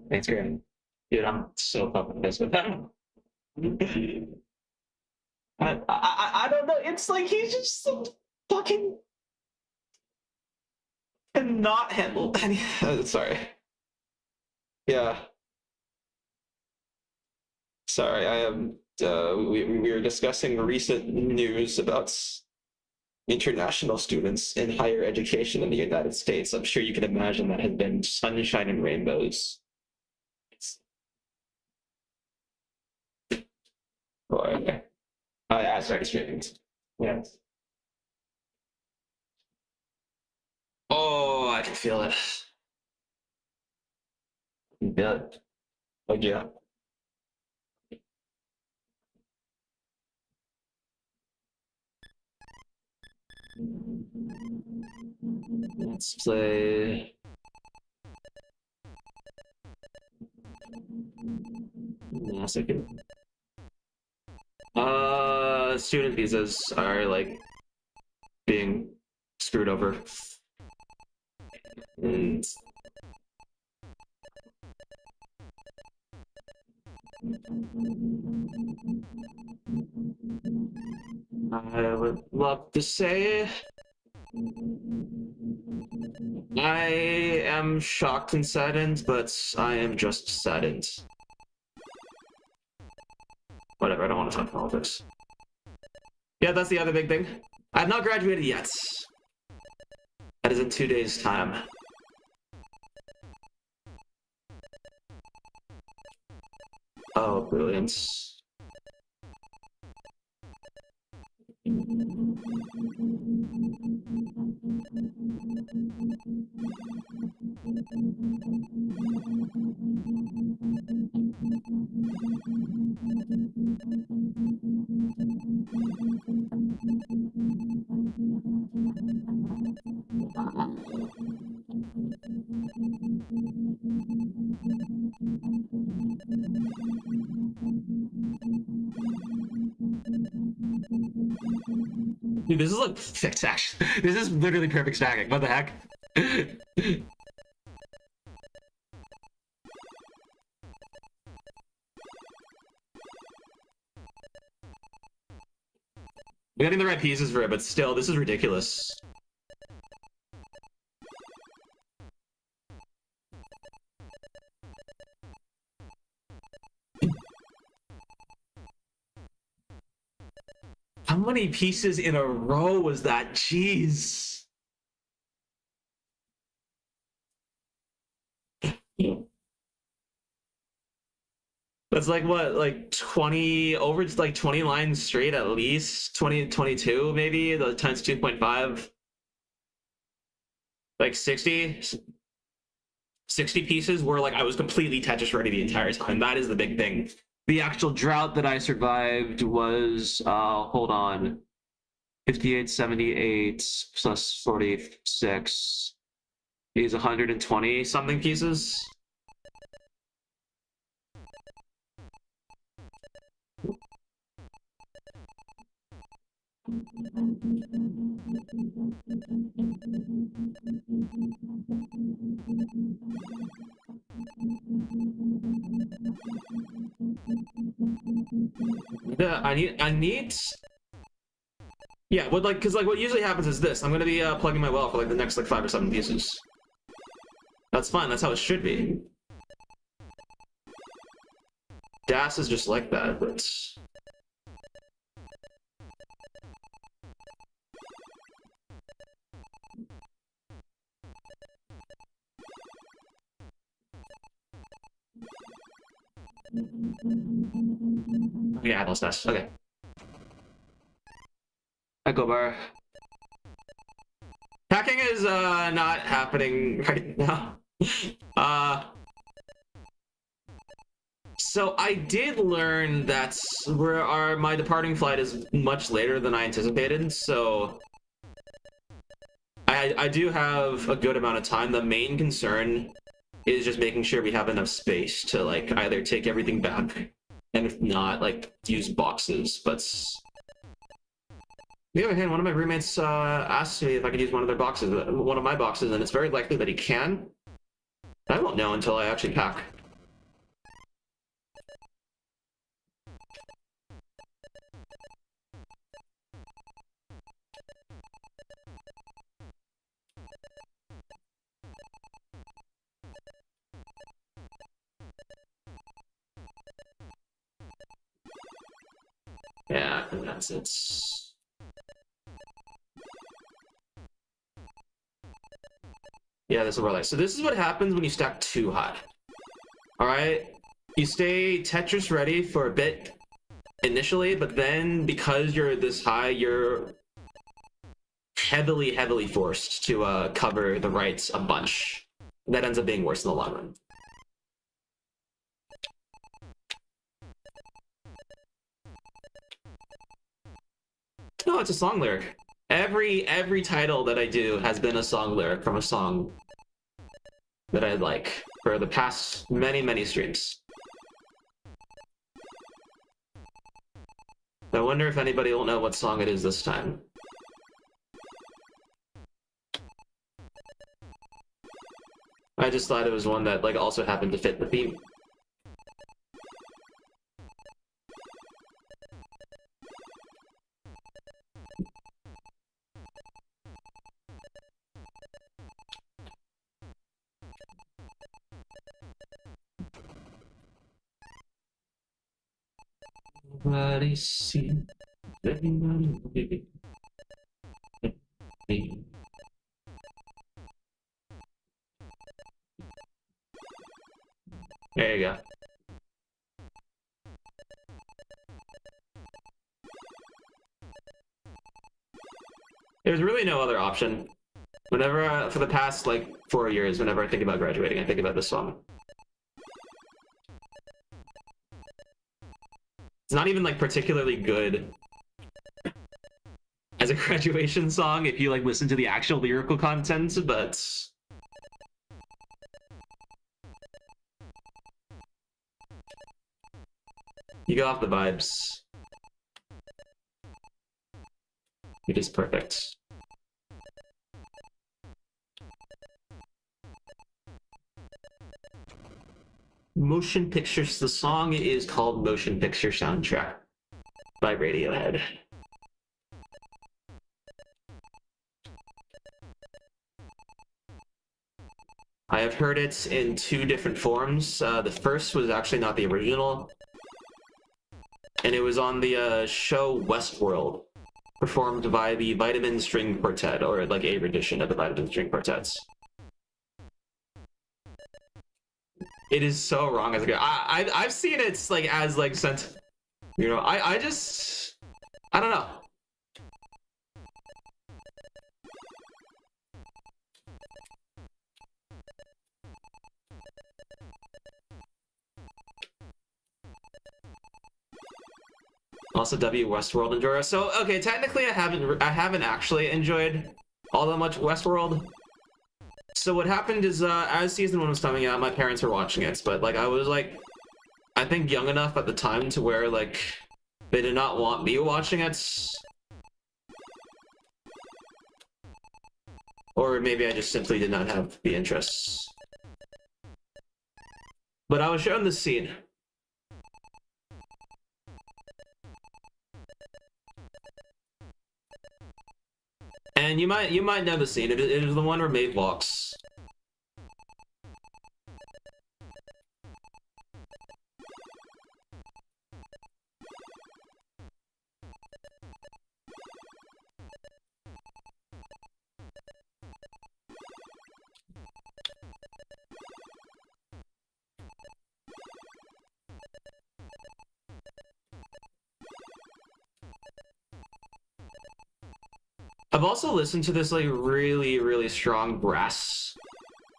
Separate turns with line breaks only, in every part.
Thanks, Graham. Dude, I'm so fucking pissed with him. I don't know. It's like he's just so fucking cannot handle any. Sorry. Yeah. Sorry, I am. We were discussing recent news about international students in higher education in the United States. I'm sure you can imagine that has been sunshine and rainbows. Boy. I started streaming. Yes. Oh, I can feel it. You feel it. Oh, yeah. Let's play. A second. Student visas are like being screwed over. And I would love to say I am shocked and saddened, but I am just saddened. Whatever, I don't want to talk politics. Yeah, that's the other big thing. I have not graduated yet. That is in 2 days' time. Oh, brilliant. Dude, this is like fixed action. This is literally perfect stacking. What the heck? We're getting the right pieces for it, but still, this is ridiculous. How many pieces in a row was that? Jeez. That's like what, like 20 over, like 20 lines straight at least, 20, 22 maybe, the times 2.5. Like 60 pieces where like I was completely Tetris ready the entire time. That is the big thing. The actual drought that I survived was, hold on, 58, 78 plus 46 is 120 something pieces. I need. Yeah, what like, cause like what usually happens is this. I'm gonna be plugging my well for like the next like 5 or 7 pieces. That's fine. That's how it should be. DAS is just like that, but. Yeah, I lost that. Okay. Echo bar. Hacking is not happening right now. So I did learn that my departing flight is much later than I anticipated, so I do have a good amount of time. The main concern is just making sure we have enough space to like either take everything back, and if not, like use boxes. But on the other hand, one of my roommates asked me if I could use one of my boxes, and it's very likely that he can. I won't know until I actually pack. Yeah, and that's it. Yeah, this is what I like. So this is what happens when you stack too high. Alright? You stay Tetris ready for a bit initially, but then because you're this high, you're heavily forced to cover the rights a bunch. That ends up being worse in the long run. No, it's a song lyric. Every title that I do has been a song lyric from a song that I like for the past many streams. I wonder if anybody will know what song it is this time. I just thought it was one that like also happened to fit the theme. Everybody see, everybody. There you go. There's really no other option. Whenever, for the past like 4 years, whenever I think about graduating, I think about this song. It's not even like particularly good as a graduation song if you like listen to the actual lyrical content, but you go off the vibes. It is perfect. Motion Pictures. The song is called Motion Picture Soundtrack by Radiohead. I have heard it in 2 different forms. The first was actually not the original, and it was on the show Westworld, performed by the Vitamin String Quartet, or like a rendition of the Vitamin String Quartets. It is so wrong as a guy. I've seen it like as like sent, you know. I don't know. Also, Westworld enjoyer. So okay, technically I haven't actually enjoyed all that much Westworld. So what happened is, as season 1 was coming out, my parents were watching it, but like I was like, I think young enough at the time to where like they did not want me watching it, or maybe I just simply did not have the interests. But I was shown this scene. Ryan, you might know the scene. It is the one where Maeve walks. I've also listened to this like really strong brass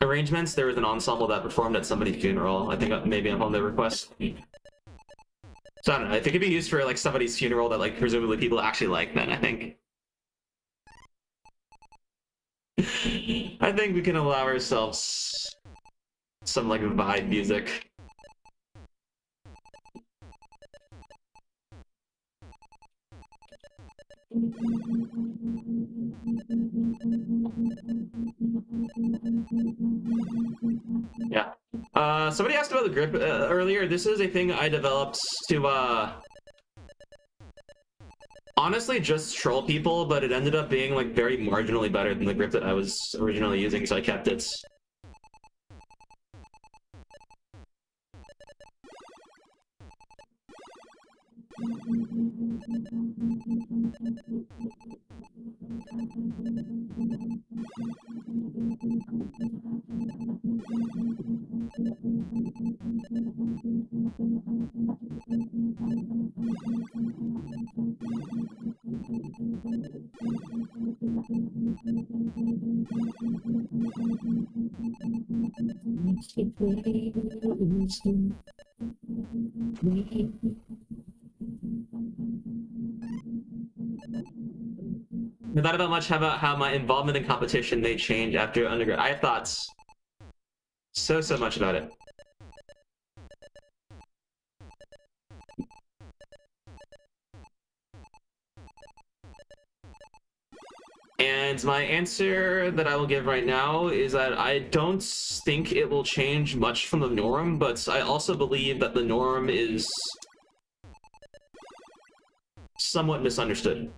arrangements. There was an ensemble that performed at somebody's funeral. I think maybe on their request. So I don't know. If it could be used for like somebody's funeral that like presumably people actually like, then I think we can allow ourselves some like vibe music. Yeah. Somebody asked about the grip earlier. This is a thing I developed to honestly just troll people, but it ended up being like very marginally better than the grip that I was originally using, so I kept it. I thought about much about how my involvement in competition may change after undergrad. I have thoughts. So much about it. And my answer that I will give right now is that I don't think it will change much from the norm, but I also believe that the norm is somewhat misunderstood.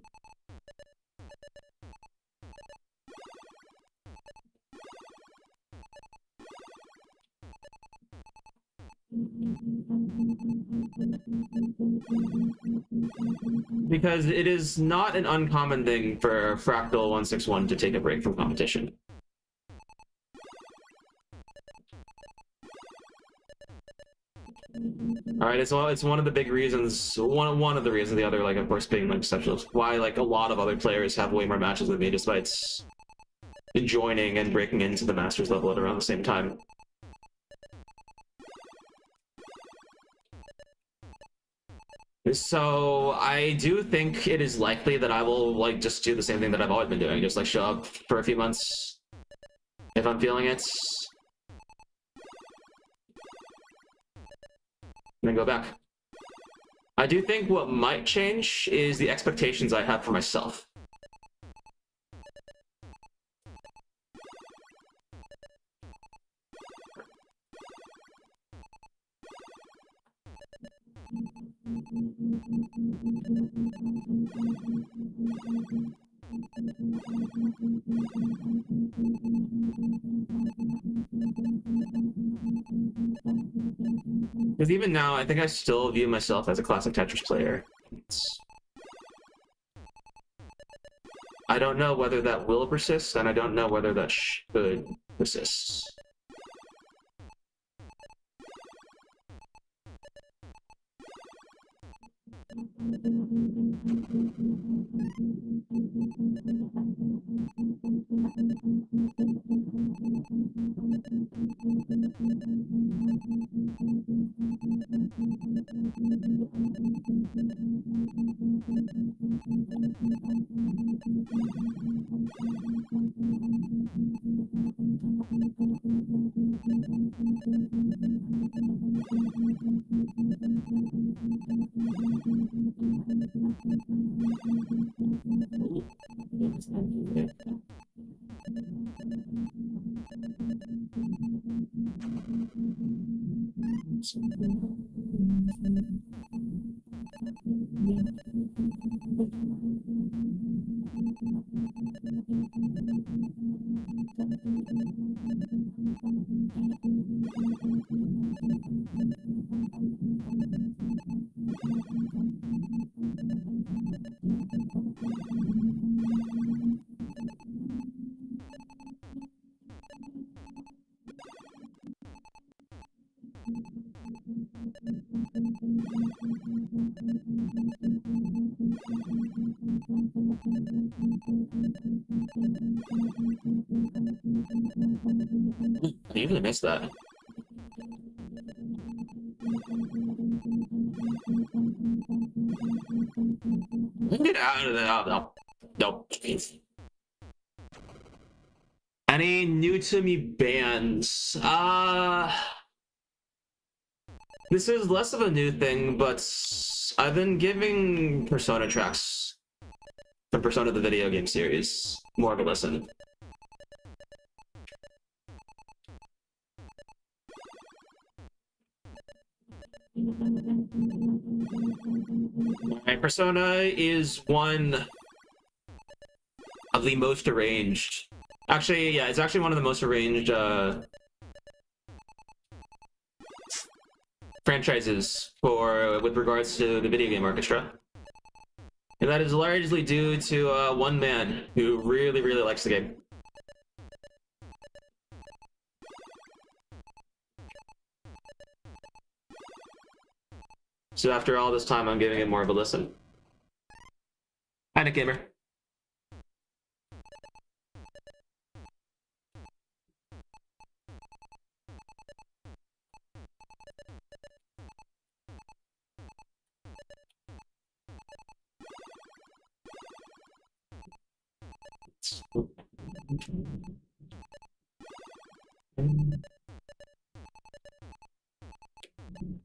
Because it is not an uncommon thing for Fractal 161 to take a break from competition. Alright, it's one of the big reasons, one of the reasons, the other, like, of course, being, like, exceptional, why, like, a lot of other players have way more matches than me, despite joining and breaking into the Masters level at around the same time. So I do think it is likely that I will like just do the same thing that I've always been doing, just like show up for a few months if I'm feeling it, and then go back. I do think what might change is the expectations I have for myself. Because even now, I think I still view myself as a classic Tetris player. I don't know whether that will persist, and I don't know whether that should persist. I usually miss that. Get out of there. Oh, no. Nope. Any new to me bands? This is less of a new thing, but I've been giving Persona tracks from Persona the video game series more of a listen. My Persona is one of the most arranged. Actually, yeah, it's actually one of the most arranged franchises with regards to the video game orchestra. And that is largely due to one man who really, really likes the game. So after all this time, I'm giving it more of a listen. Hi, Nick Gamer.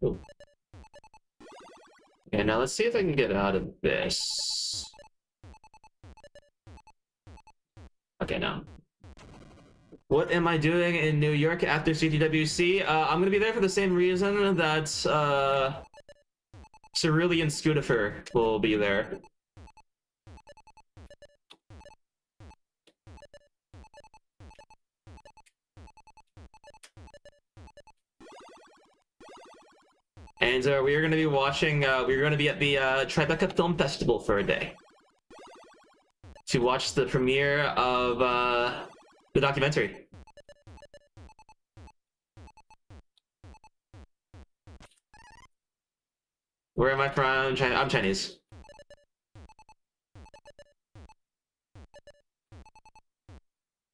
Cool. Okay, now let's see if I can get out of this. Okay, now. What am I doing in New York after CTWC? I'm gonna be there for the same reason that Cerulean Scutifer will be there. And we're going to be watching, we're going to be at the Tribeca Film Festival for a day to watch the premiere of the documentary. Where am I from? I'm Chinese.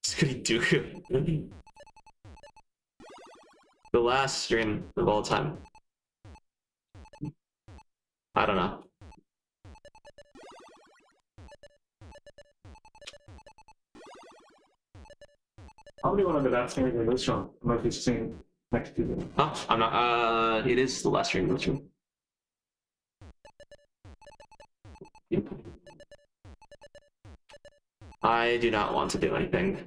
Scooty Dooku. The last stream of all time. I don't know.
I'll be one of the last streamers in this room. I'm not just singing next to them.
Oh, I'm not. It is the last stream of this room. I do not want to do anything.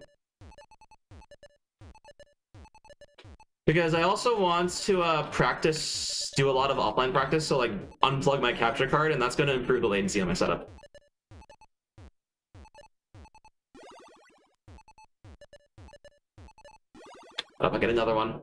Because I also want to do a lot of offline practice, so like unplug my capture card, and that's going to improve the latency on my setup. Oh, I get another one.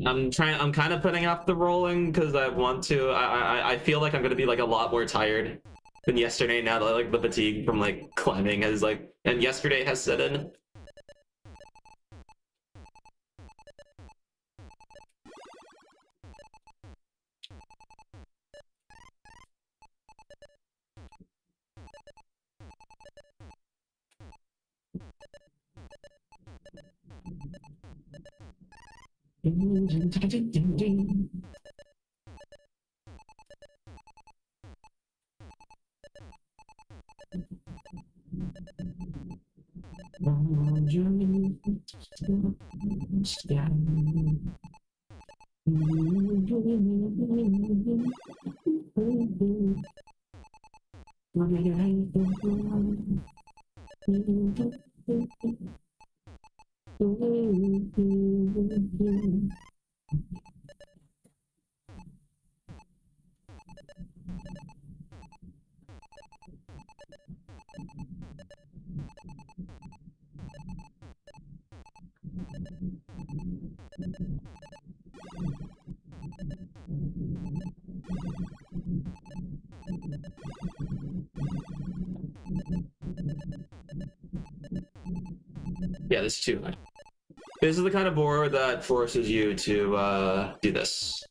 I'm kind of putting off the rolling because I want to. I feel like I'm gonna be like a lot more tired than yesterday now that like the fatigue from like climbing has like, and yesterday has set in. Yeah, this is too high. This is the kind of board that forces you to do this.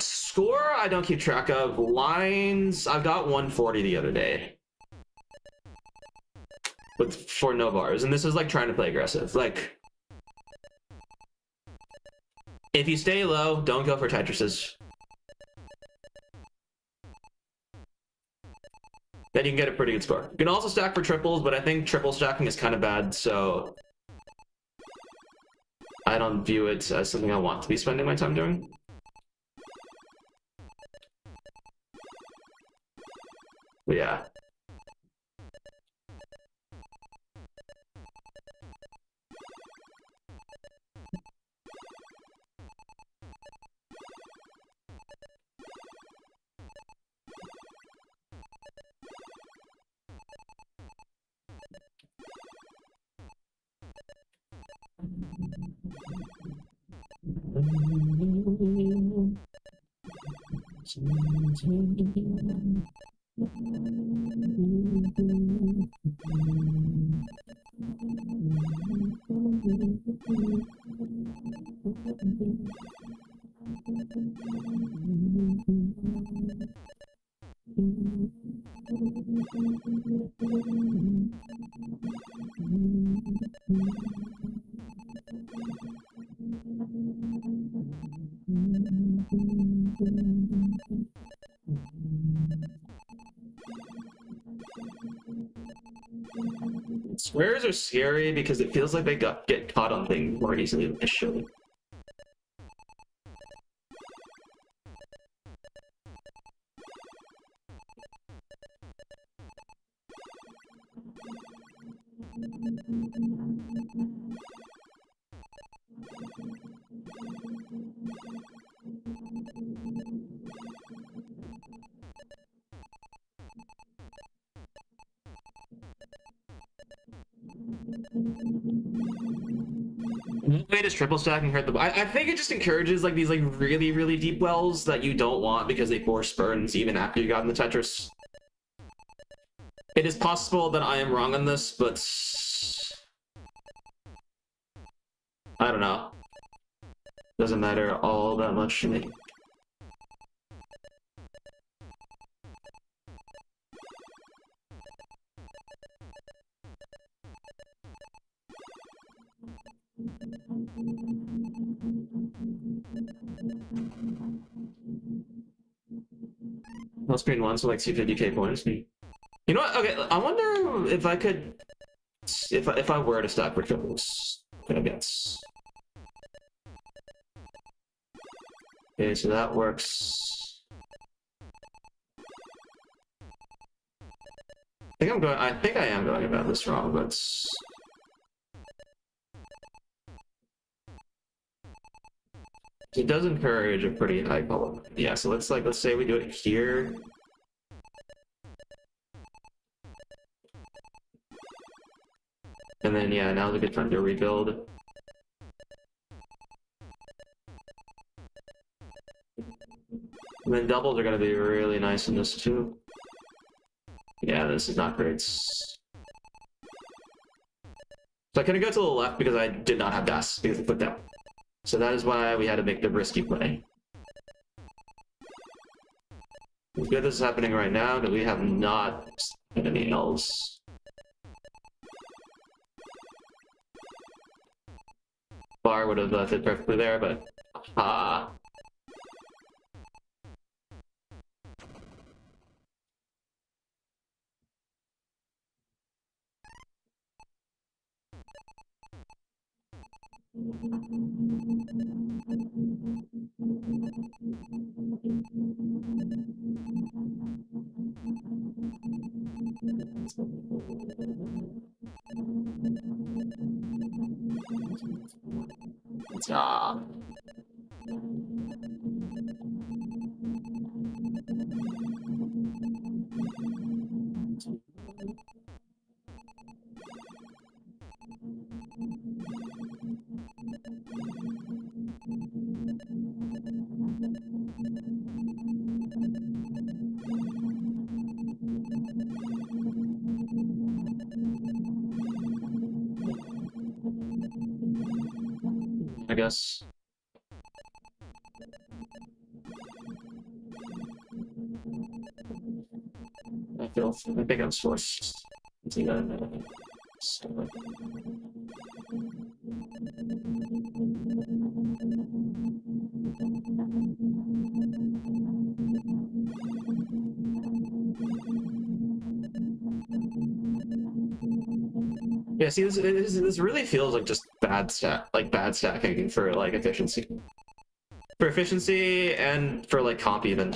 Score, I don't keep track of. Lines, I got 140 the other day. With for no bars, and this is like trying to play aggressive. Like, if you stay low, don't go for Tetrises. Then you can get a pretty good score. You can also stack for triples, but I think triple stacking is kind of bad, so I don't view it as something I want to be spending my time doing. But yeah. Squares are scary because it feels like they get caught on things more easily than they should. Way does triple stacking hurt the? I think it just encourages like these like really deep wells that you don't want because they force burns even after you got in the Tetris. It is possible that I am wrong on this, but I don't know. Doesn't matter all that much to me. No screen one, so like 250k points. You know what? Okay, I wonder if I could, if I were to stack for triples, could I guess? Okay, so that works. I think I am going about this wrong, but it does encourage a pretty high column. Yeah, so let's say we do it here. And then yeah, now's a good time to rebuild. And then doubles are gonna be really nice in this too. Yeah, this is not great. So I couldn't go to the left because I did not have Das because I put down. So that is why we had to make the risky play. It's good this is happening right now, because we have not anything else. Bar would have fit perfectly there, but I guess. I think I'm forced to do that. Yeah, see, this really feels like just bad stacking for like efficiency. For efficiency and for like comp even.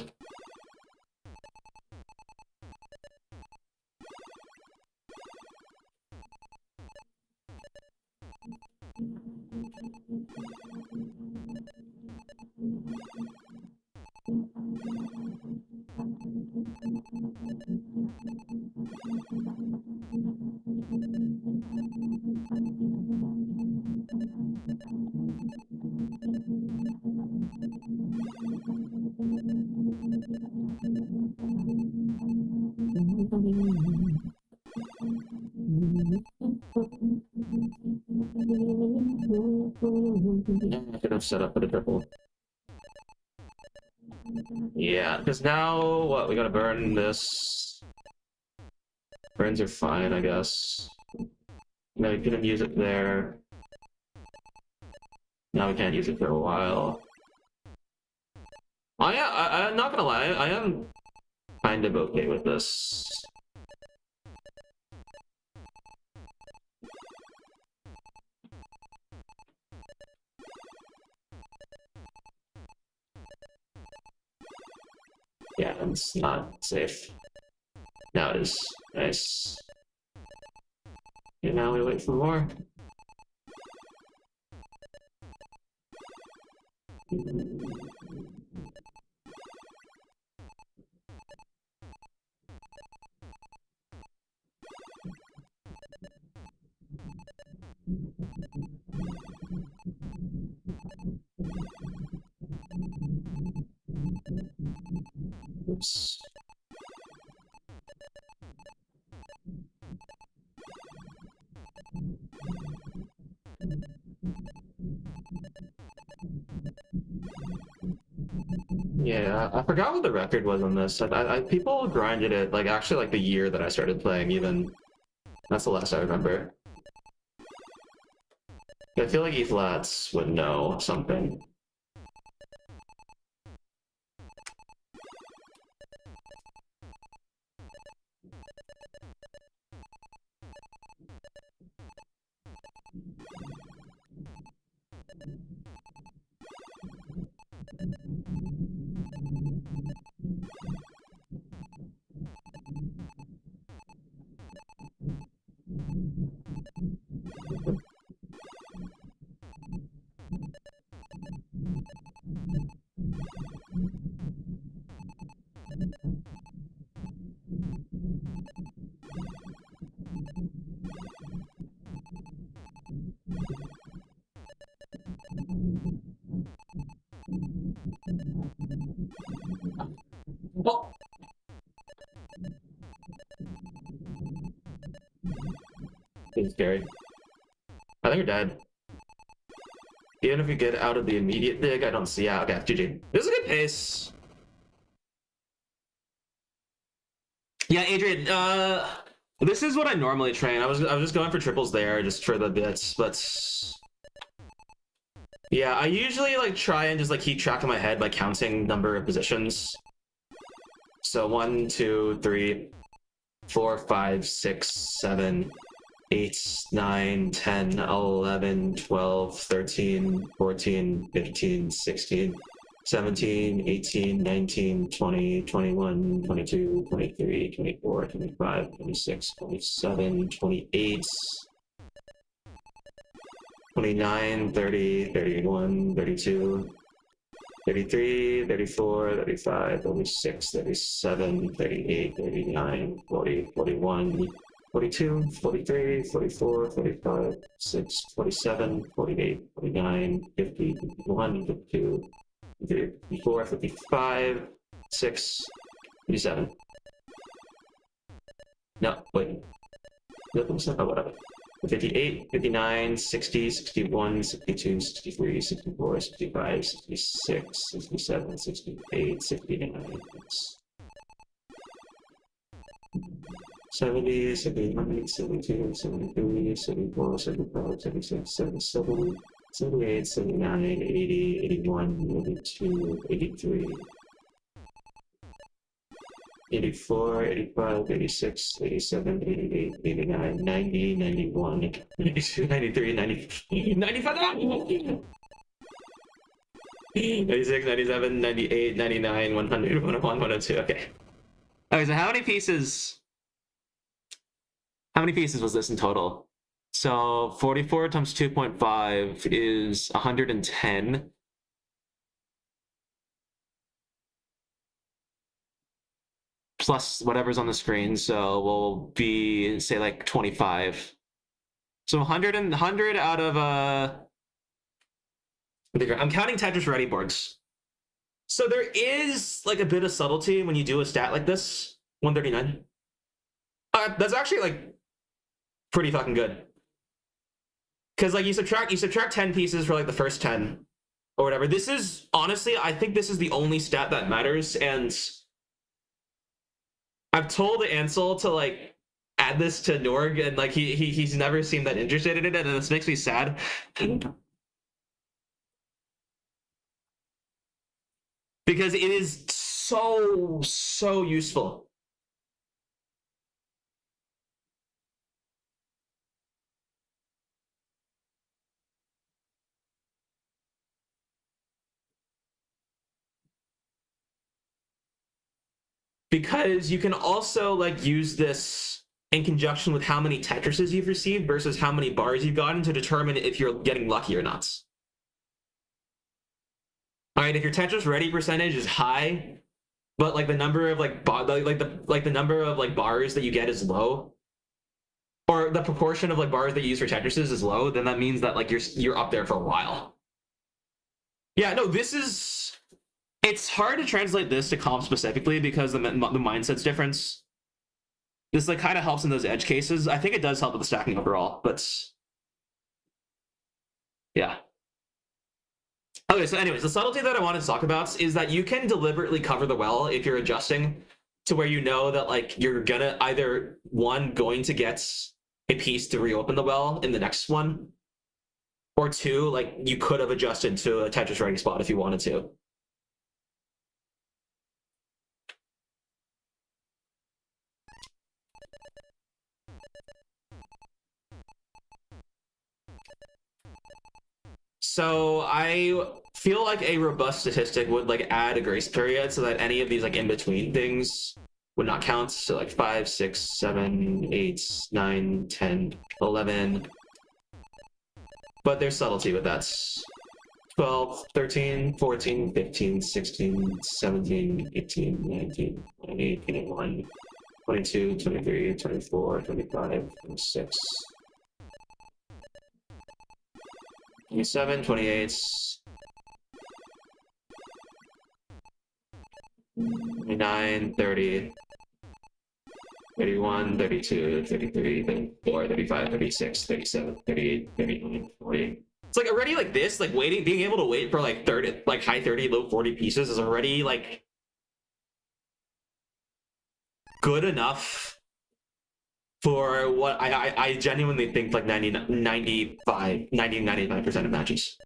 I could have set up for the triple. Yeah, because now what? We gotta burn this. Burns are fine, I guess. No, we couldn't use it there. Now we can't use it for a while. I'm not gonna lie, I am kind of okay with this. Yeah, it's not safe. Now it is. Nice. Okay, now we wait for more. Oops. Yeah, I forgot what the record was on this. People grinded it like actually like the year that I started playing even. That's the last I remember. I feel like E-flats would know something. Oh. It's scary. I think you're dead. Even if you get out of the immediate dig, I don't see out. Okay, GG. This is a good pace. Yeah, Adrian, this is what I normally train. I was just going for triples there just for the bits, but yeah, I usually like try and just like keep track in my head by counting number of positions. So 1, 2, 3, 4, 5, 6, 7, 8, 9, 10, 11, 12, 13, 14, 15, 16, 17, 18, 19, 20, 21, 22, 23, 24, 25, 26, 27, 28, 29, 30, 31, 32, 33, 34, 35, 36, 37, 38, 39, 40, 41, 42, 43, 44, 45, 6, 47, 48, 49, 50, 51, 52, 54, 55, 6, 57. No, wait. No, whatever. 58, 59, 60, 61, 62, 63, 64, 65, 66, 67, 68, 69, 70, 71, 72, 73, 74, 75, 76, 77, 78, 79, 80, 81, 82, 83, 84, 85, 86, 87, 88, 89, 90, 91, 92, 93, 90, 95, 96, 97, 98, 99, 100, 101, 102. Okay. Okay, so how many pieces was this in total? So 44 times 2.5 is 110. Plus whatever's on the screen, so we'll be, say, like 25. So 100 out of I'm counting Tetris ready boards. So there is like a bit of subtlety when you do a stat like this. 139. That's actually like pretty fucking good. Because like you subtract 10 pieces for like the first 10 or whatever. This is honestly, I think this is the only stat that matters, and I've told Ansel to like add this to Norg, and like he's never seemed that interested in it, and this makes me sad. Because it is so useful. Because you can also like use this in conjunction with how many Tetrises you've received versus how many bars you've gotten to determine if you're getting lucky or not. All right, if your Tetris ready percentage is high, but like the number of like the number of like bars that you get is low, or the proportion of like bars that you use for Tetrises is low, then that means that like you're up there for a while. Yeah, no, this is. It's hard to translate this to comp specifically because the mindset's different. This like kind of helps in those edge cases. I think it does help with the stacking overall, but yeah. Okay, so anyways, the subtlety that I wanted to talk about is that you can deliberately cover the well if you're adjusting to where you know that like you're gonna either going to get a piece to reopen the well in the next one, or two, like you could have adjusted to a Tetris ready spot if you wanted to. So I feel like a robust statistic would like add a grace period so that any of these like in between things would not count. So like 5, 6, 7, 8, 9, 10, 11. But there's subtlety with that. 12, 13, 14, 15, 16, 17, 18, 19, 20, 21, 22, 23, 24, 25, 26. 27, 28, 29, 30, 31, 32, 33, 34, 35, 36, 37, 38, 39, 40. It's like already like this, like being able to wait for like 30, like high 30, low 40 pieces is already like good enough for what I genuinely think like 95% of matches.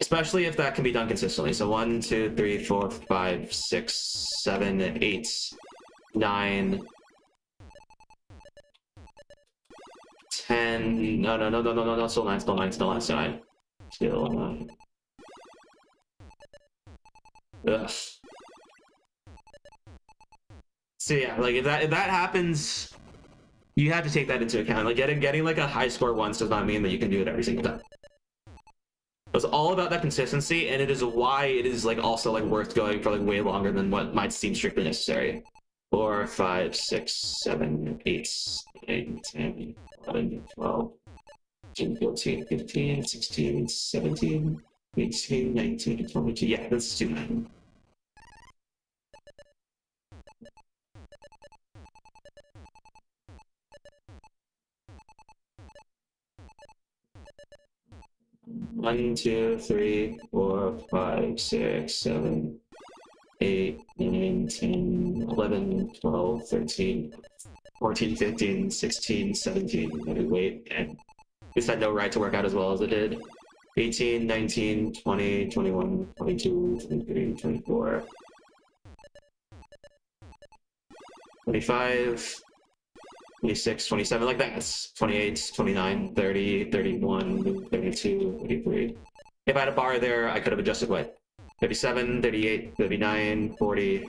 Especially if that can be done consistently. So 1, 2, 3, 4, 5, 6, 7, 8, 9, 10. No. Still 9. Still 9. Still 9. Ugh. So yeah, like if that happens, you have to take that into account. Like getting like a high score once does not mean that you can do it every single time. It's all about that consistency, and it is why it is like also like worth going for like way longer than what might seem strictly necessary. 4, 5, 6, 7, 8, 9, 10, 11, 12, 13, 14, 15, 16, 17, 18, 19, 22. Yeah, that's too many. One, 2, 3, 4, 5, 6, 7, 8, 9, 10, 11, 12, 13, 14, 15, 16, 17. Wait, and this had no right to work out as well as it did. 18, 19, 20, 21, 22, 23, 24, 25, 26, 27, like that's 28, 29, 30, 31, 32, 33. If I had a bar there, I could have adjusted what? 37, 38, 39, 40,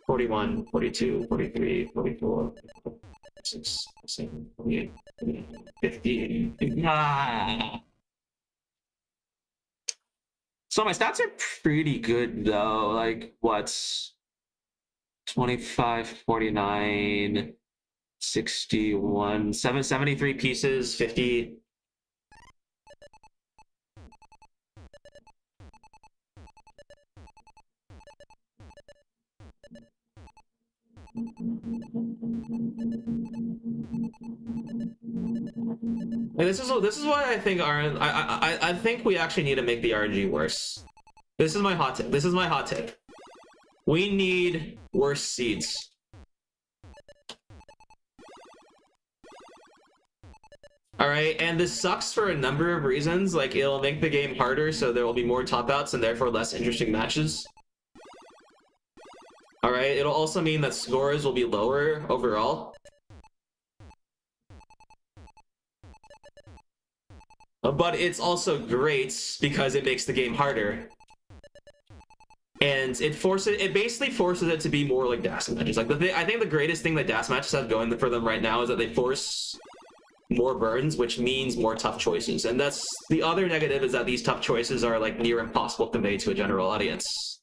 41, 42, 43, 44, 46, 47, 48, 50. Ah. So my stats are pretty good though. Like what's 25, 49, 61, 73 pieces, 50. This is why I think I think we actually need to make the RNG worse. This is my hot take. We need worse seeds. All right, and this sucks for a number of reasons. Like it'll make the game harder, so there will be more top outs and therefore less interesting matches. All right, it'll also mean that scores will be lower overall. But it's also great because it makes the game harder. And it basically forces it to be more like DAS matches. Like I think the greatest thing that DAS matches have going for them right now is that they force more burns, which means more tough choices. And that's the other negative, is that these tough choices are like near impossible to convey to a general audience.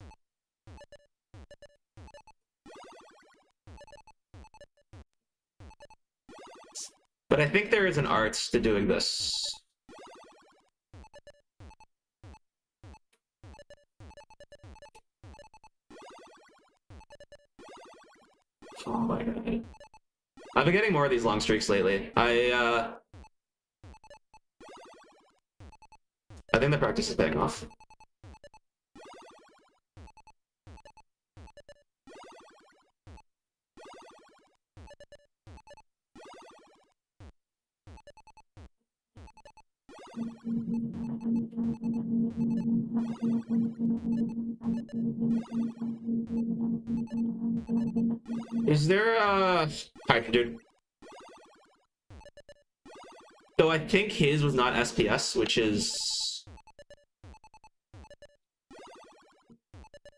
But I think there is an art to doing this. Oh my god. I've been getting more of these long streaks lately. I think the practice is paying off. Is there a... Hi, dude. So I think his was not SPS, which is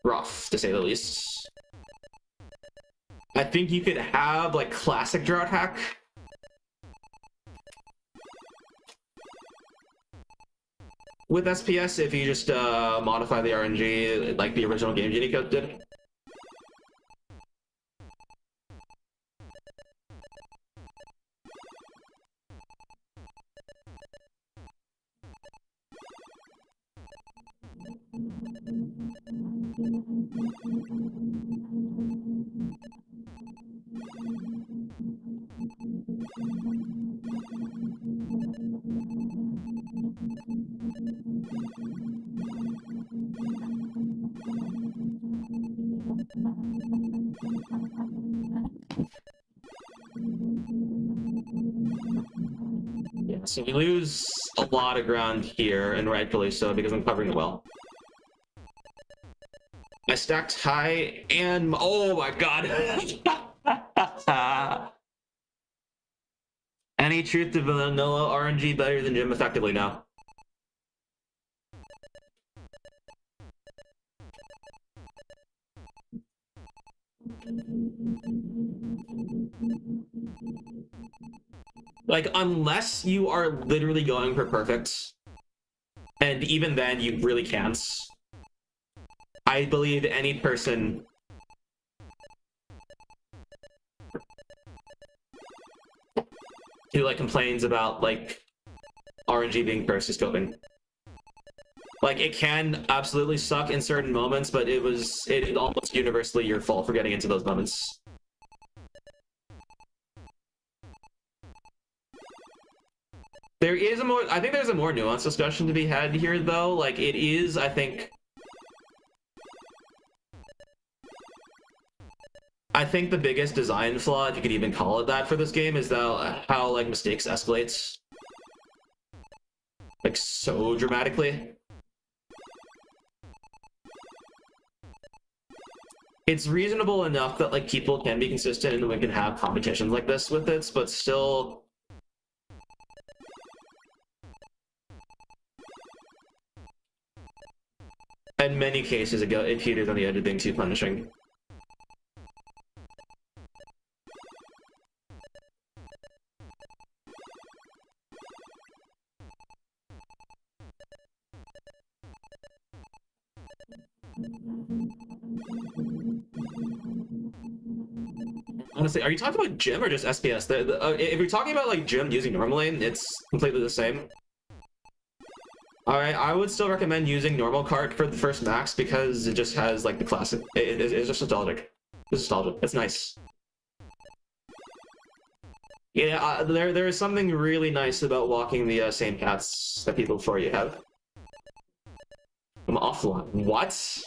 rough, to say the least. I think you could have, like, classic drought hack. With SPS, if you just modify the RNG like the original Game Genie code did. So we lose a lot of ground here, and rightfully so, because I'm covering the well. I stacked high, and oh my god! Any truth to vanilla RNG better than Jim effectively now? Like, unless you are literally going for perfect, and even then you really can't, I believe any person who like complains about like RNG being cursed is coping. Like, it can absolutely suck in certain moments, but it is almost universally your fault for getting into those moments. I think there's a more nuanced discussion to be had here, though. Like, it is, I think the biggest design flaw, if you could even call it that, for this game is how like mistakes escalates like so dramatically. It's reasonable enough that like people can be consistent and we can have competitions like this with it, but still, in many cases it teeters on the edge of being too punishing. Honestly, are you talking about Gym or just SPS? If you're talking about like Gym using normal lane, it's completely the same. Alright, I would still recommend using normal cart for the first max because it just has like the classic. It's just nostalgic. It's nostalgic. It's nice. Yeah, there is something really nice about walking the same paths that people before you have. I'm offline. What?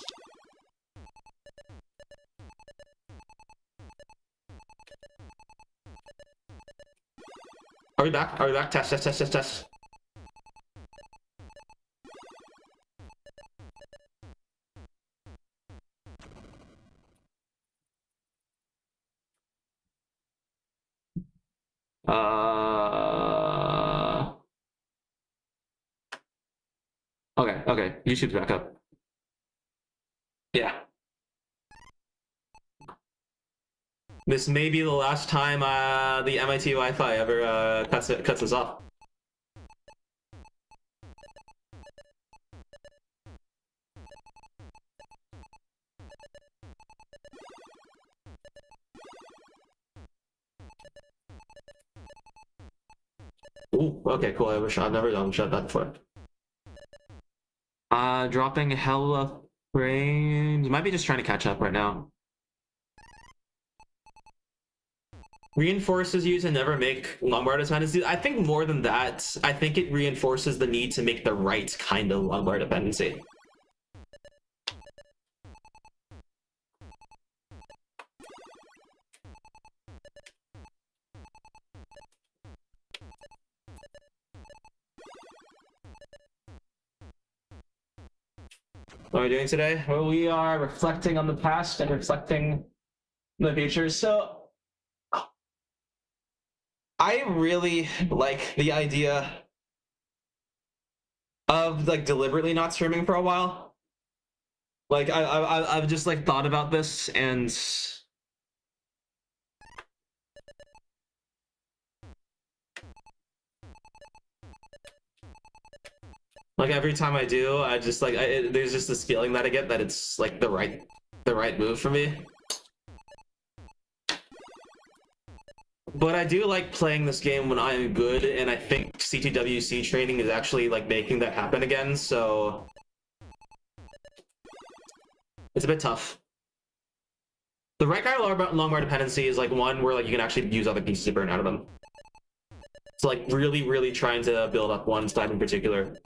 Are we back? Are we back? Test, test, test, test, test. Okay. YouTube's back up. Yeah. This may be the last time the MIT Wi-Fi ever cuts us off. Ooh, okay, cool. I wish I've never done shut that before. Dropping hella frames. Might be just trying to catch up right now. Reinforces you to never make Lombard dependency. I think more than that, I think it reinforces the need to make the right kind of Lombard dependency. What are we doing today? Well, we are reflecting on the past and reflecting on the future. So I really like the idea of like deliberately not streaming for a while. Like I've just like thought about this, and like every time I do, I just like there's just this feeling that I get that it's like the right move for me. But I do like playing this game when I am good, and I think CTWC training is actually like making that happen again, so it's a bit tough. The right kind of long-bar dependency is like one where like you can actually use other pieces to burn out of them. So like really trying to build up one type in particular.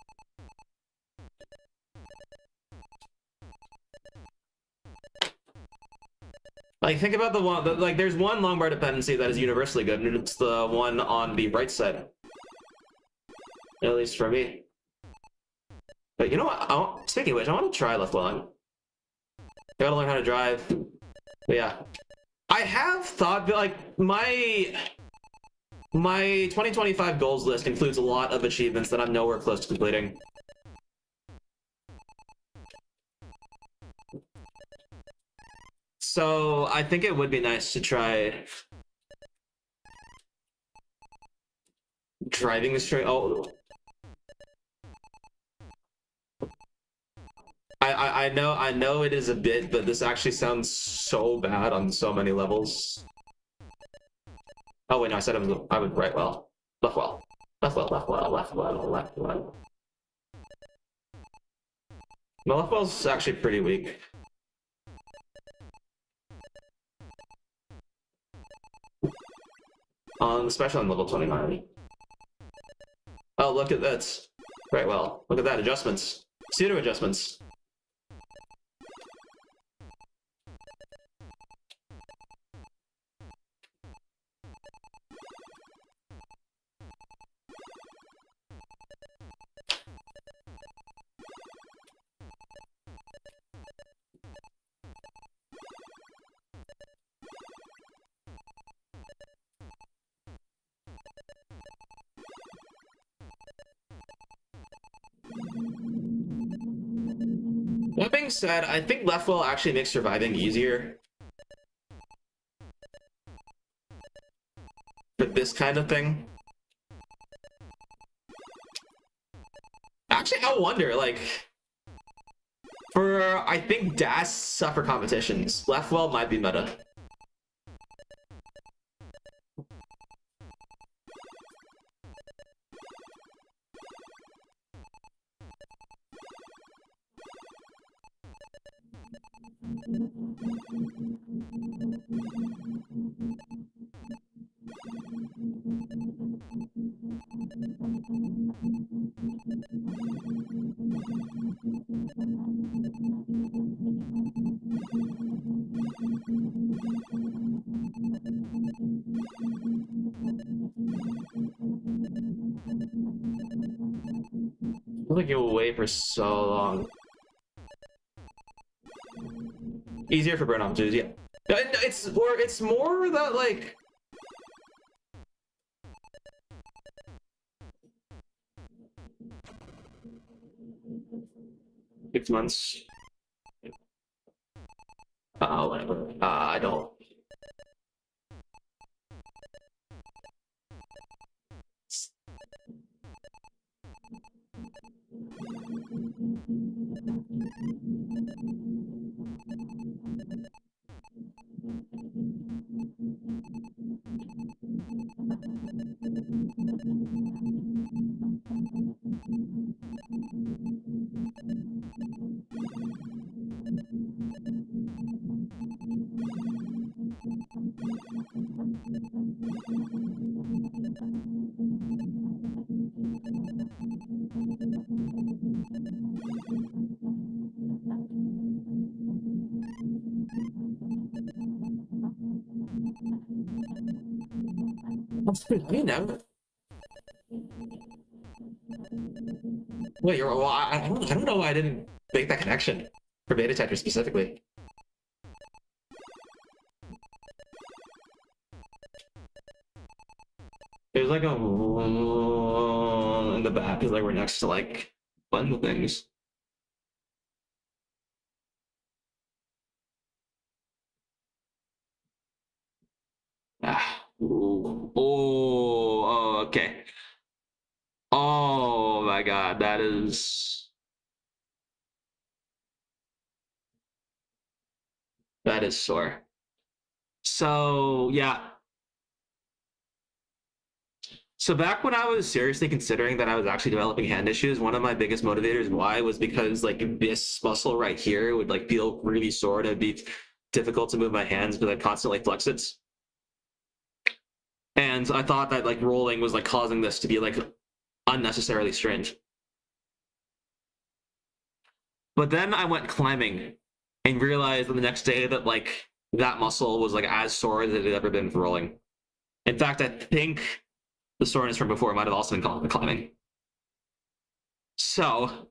Like, think about the one, like, there's one long bar dependency that is universally good, and it's the one on the right side. at least for me. But you know what? Speaking of which, I want to try left welling. Gotta learn how to drive. But yeah, I have thought that like my 2025 goals list includes a lot of achievements that I'm nowhere close to completing. So I think it would be nice to try driving the straight. Oh, I know it is a bit, but this actually sounds so bad on so many levels. Oh wait, no, I said I would right well, left well, left well, left well, left well, left well. My left well's actually pretty weak. Especially on level 29. Oh, look at that. Right well. Look at that. Adjustments. Pseudo adjustments. That being said, I think left well actually makes surviving easier. For this kind of thing. Actually, I wonder, like, for, I think, DAS suffer competitions, left well might be meta. I think you'll wait for so long. Easier for burn opportunities, yeah. It's more that like $6 months. Whatever. I don't. You know. Wait, well, I don't know why I didn't make that connection for beta Tetris specifically. There's like a in the back is like we're next to like a bunch of things. Oh, okay. Oh my god, that is sore. So yeah. So back when I was seriously considering that I was actually developing hand issues, one of my biggest motivators why was because like this muscle right here would like feel really sore and it'd be difficult to move my hands because I constantly flex it. And I thought that like rolling was like causing this to be like unnecessarily strange. But then I went climbing and realized the next day that like that muscle was like as sore as it had ever been for rolling. In fact, I think the soreness from before might have also been caused by climbing. So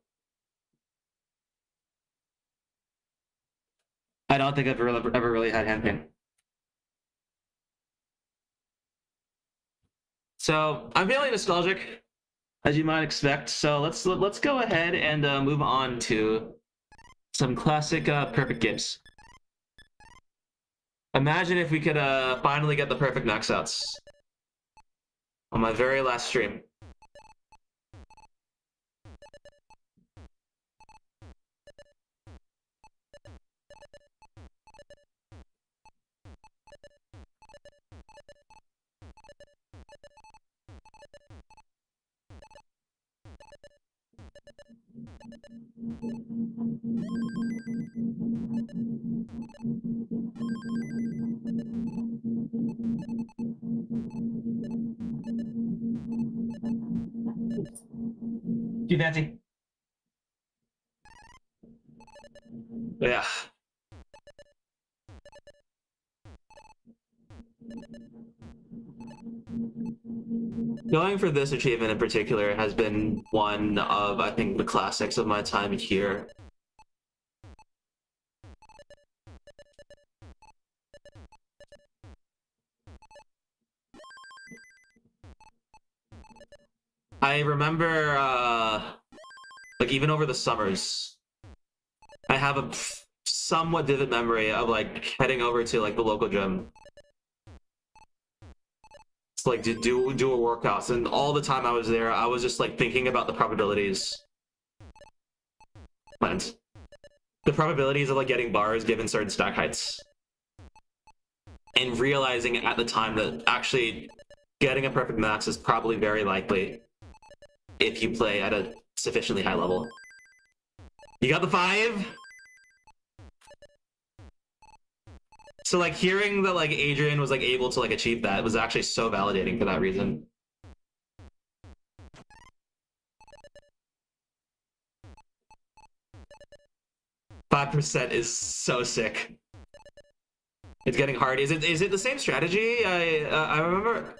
I don't think I've ever really had hand pain. So I'm feeling nostalgic, as you might expect. So let's go ahead and move on to some classic perfect games. Imagine if we could finally get the perfect max outs on my very last stream. Too fancy. Yeah. Going for this achievement in particular has been one of, I think, the classics of my time here. I remember, like, even over the summers, I have a somewhat vivid memory of, like, heading over to, like, the local gym. It's like, to do a workouts, and all the time I was there, I was just, like, thinking about the probabilities. And the probabilities of, like, getting bars given certain stack heights. And realizing at the time that actually getting a perfect max is probably very likely if you play at a sufficiently high level. You got the 5? So, like, hearing that, like, Adrian was, like, able to, like, achieve that was actually so validating for that reason. %5 is so sick. It's getting hard. Is it the same strategy? I remember.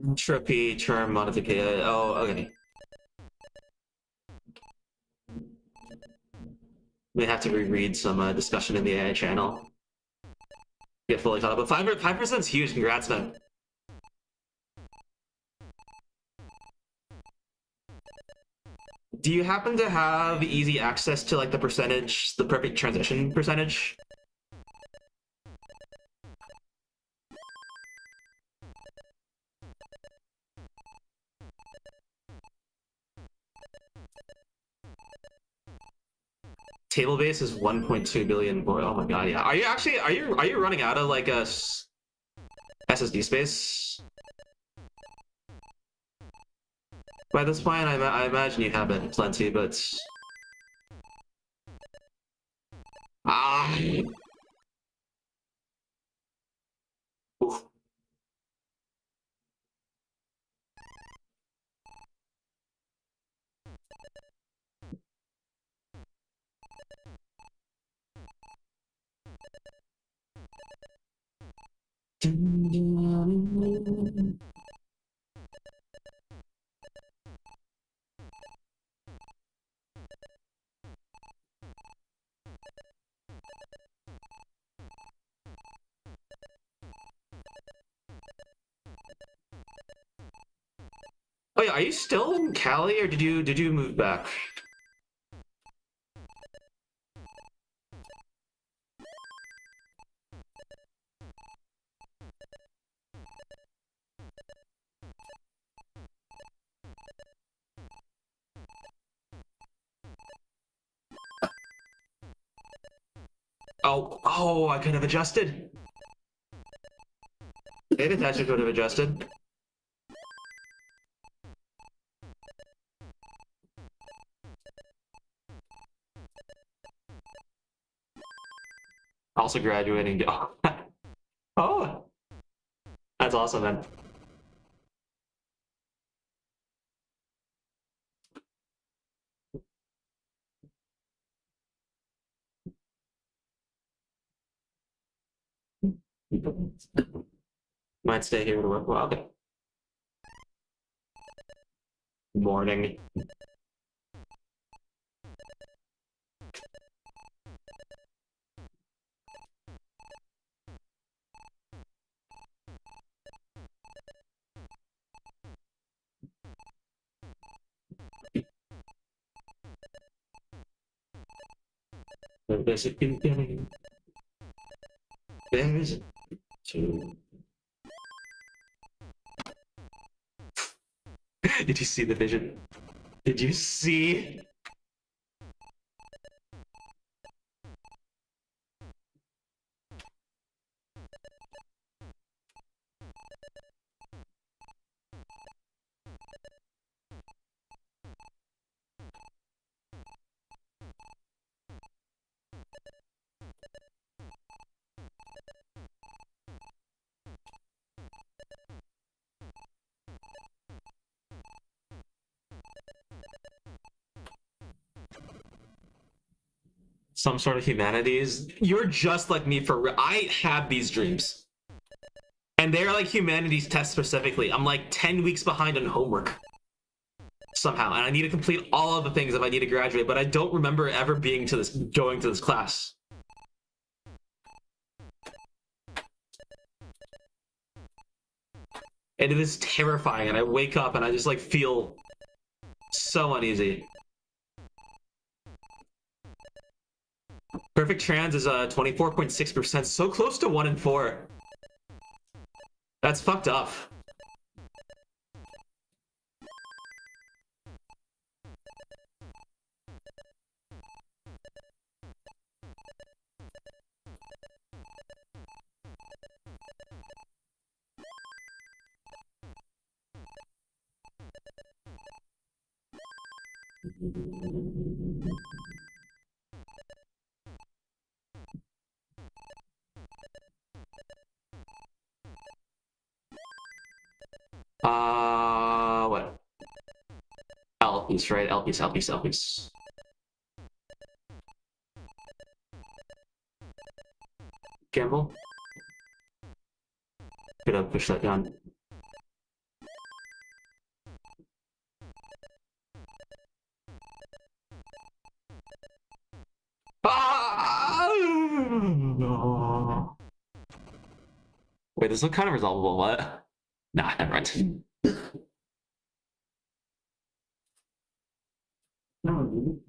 Entropy term modification. Oh, okay. We have to reread some discussion in the AI channel. Get fully caught up. But 5% is huge. Congrats, man. Do you happen to have easy access to, like, the percentage, the perfect transition percentage? Table base is 1.2 billion. Boy, oh my god, yeah. Are you running out of, like, a SSD space? By this point, I imagine you have it plenty, but ah. Oof. Oh yeah, are you still in Cali or did you move back? Oh, I could have adjusted. Maybe that could have adjusted. Also graduating. Oh, that's awesome, then. Might stay here to work a while. Morning. There's a beginning. There's two. Did you see the vision? Did you see? Some sort of humanities. You're just like me for real. I have these dreams. And they're like humanities tests specifically. I'm like 10 weeks behind on homework. Somehow. And I need to complete all of the things if I need to graduate, but I don't remember ever going to this class. And it is terrifying, and I wake up and I just like feel so uneasy. Perfect trans is 24.6%, so close to 1 in 4. That's fucked up. What? Elpies, right? Elpies. Gamble? Could have pushed that down. Wait, this look kind of resolvable. What? Nah, never mind.
No, dude.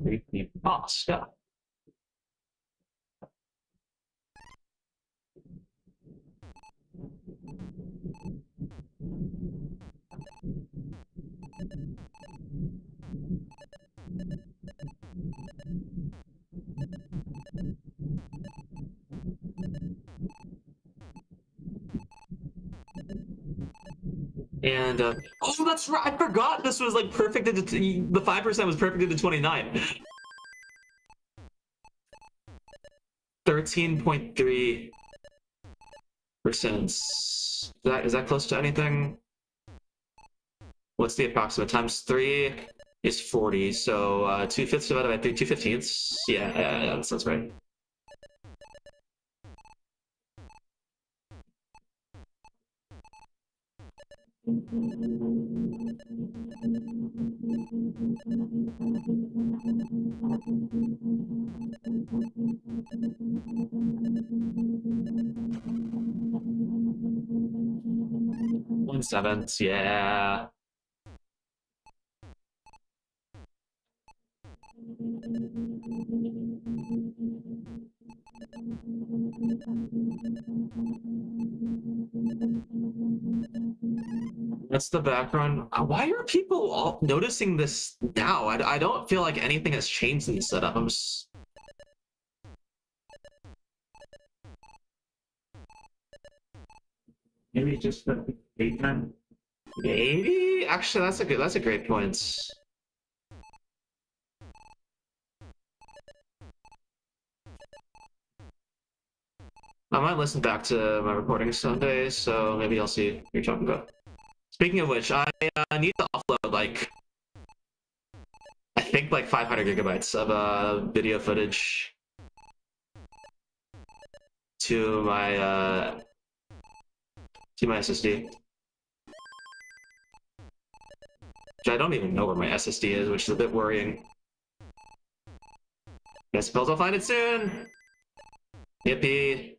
Creepy pasta. And oh, that's right. I forgot this was like perfect into the 5% was perfect into 29. 13.3%. Is that close to anything? What's the approximate? Times 3 is 40, so 2/5 divided by 3, 2/15. Yeah, that sounds right. One-seventh, yeah. That's the background. Why are people all noticing this now? I don't feel like anything has changed in the setup. I'm just...
Maybe just the daytime.
Maybe? Actually, that's a great point. I might listen back to my recordings someday, so maybe I'll see what you're talking about. Speaking of which, I need to offload like I think like 500 gigabytes of video footage to my SSD. Which I don't even know where my SSD is, which is a bit worrying. I suppose I'll find it soon. Yippee.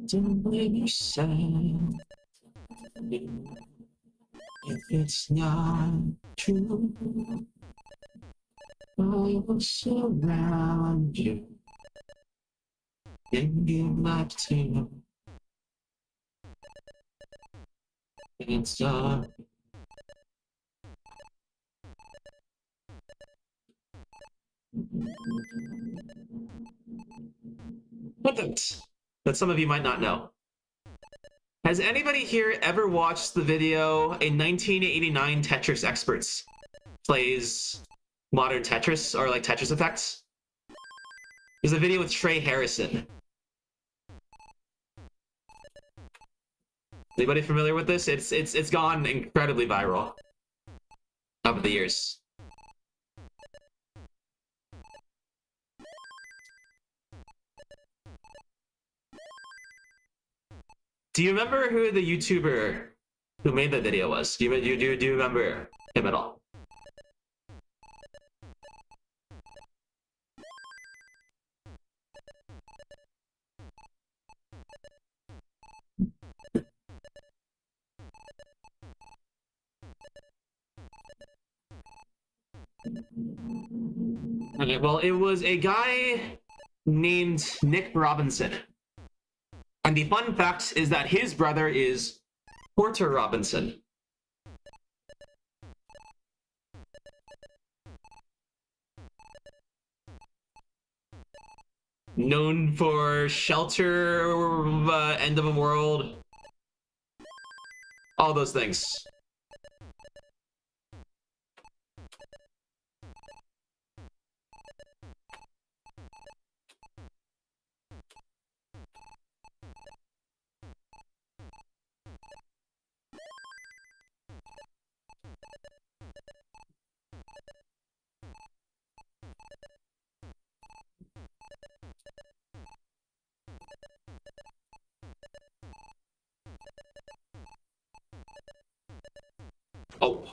Don't blame yourself if it's not true. I will surround you and give life to you. It's that some of you might not know. Has anybody here ever watched the video A 1989 Tetris Experts plays modern Tetris or like Tetris effects? There's a video with Trey Harrison. Anybody familiar with this? It's gone incredibly viral over the years. Do you remember who the YouTuber who made the video was? Do you remember him at all? Okay, well, it was a guy named Nick Robinson. And the fun fact is that his brother is Porter Robinson. Known for Shelter, End of a World, all those things. Oh.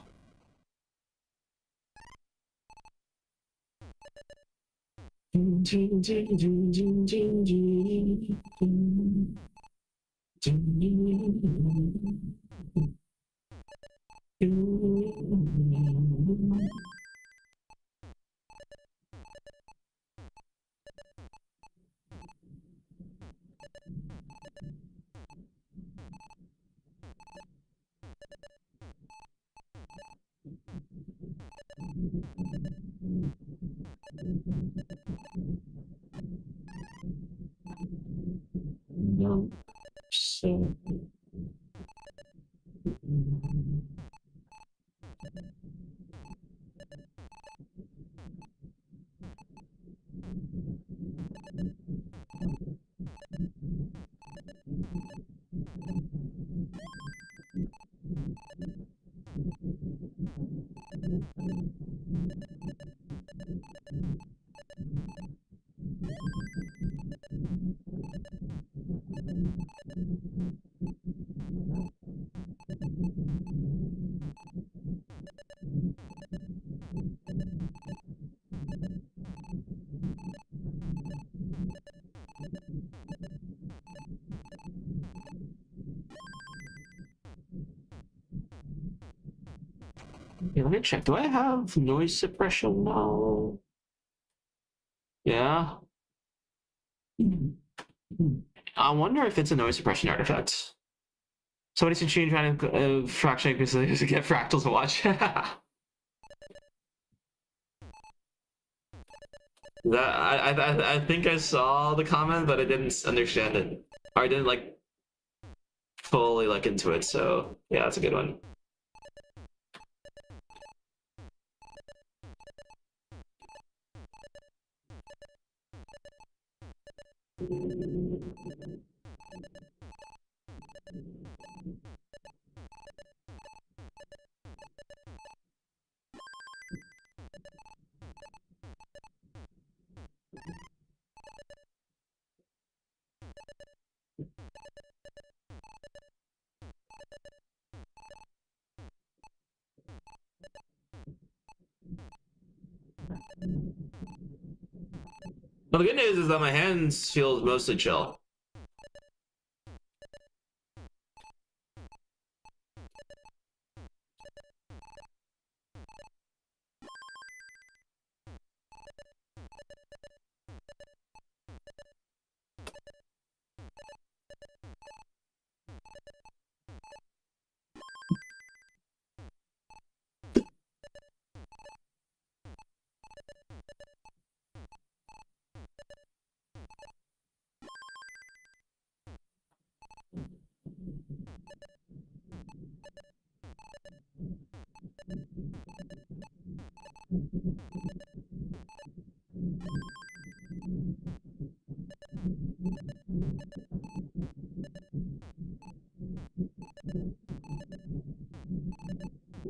No. So. Yeah, let me check. Do I have noise suppression now? Yeah. I wonder if it's a noise suppression artifact. Somebody should change random fraction because to get fractals to watch. I think I saw the comment, but I didn't understand it, or I didn't like fully look into it. So yeah, that's a good one. Well, the good news is that my hands feels mostly chill.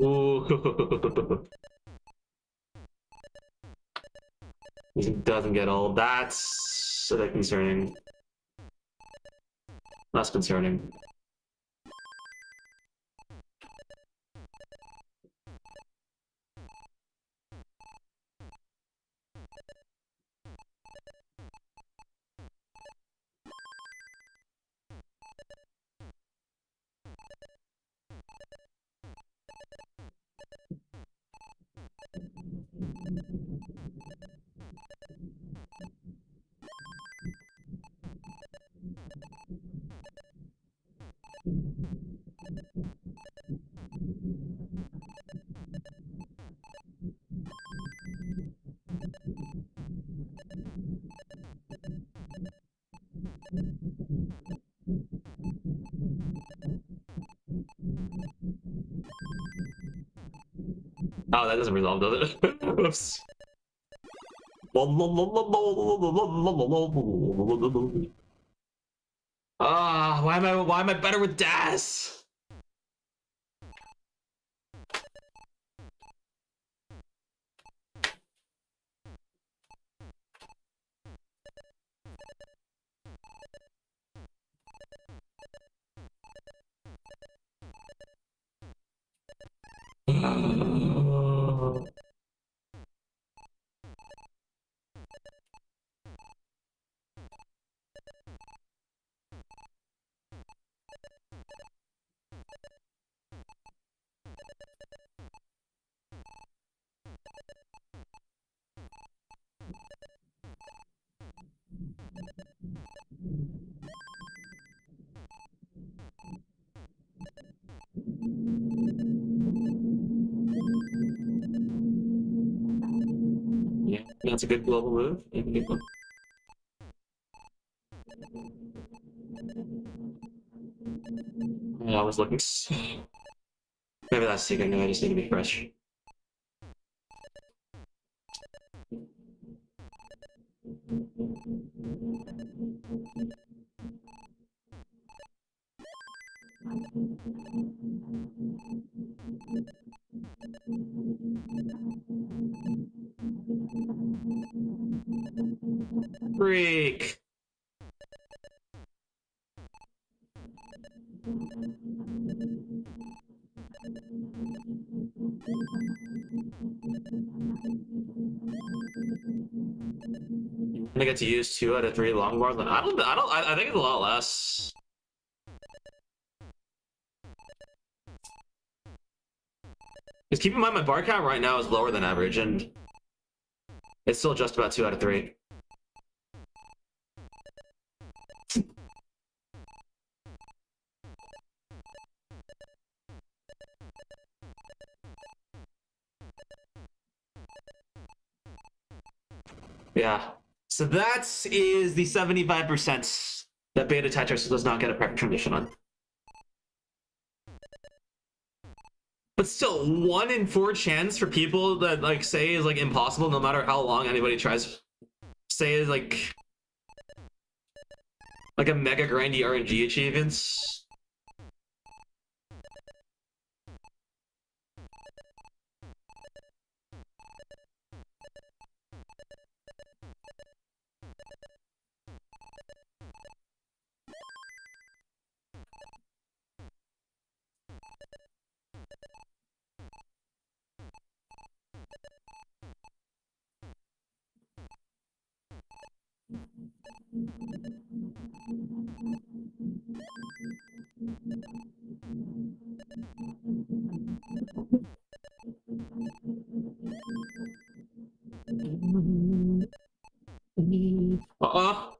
Ooh. It doesn't get old. That's a bit concerning. Less concerning. Oh, that doesn't resolve, does it? Whoops. Ah, why am I better with DAS? Yeah, that's a good global move. Yeah, good one. I was looking. Maybe that's secret. No, I just need to be fresh. Freak. I get to use 2 out of 3 longboards. I think it's a lot less. Because keep in mind, my bar count right now is lower than average, and it's still just about 2 out of 3. Yeah. So that is the 75% that beta Tetris does not get a perfect condition on. But still, 1 in 4 chance for people that like say is like impossible, no matter how long anybody tries. Say is like a mega grindy RNG achievements. Uh-uh.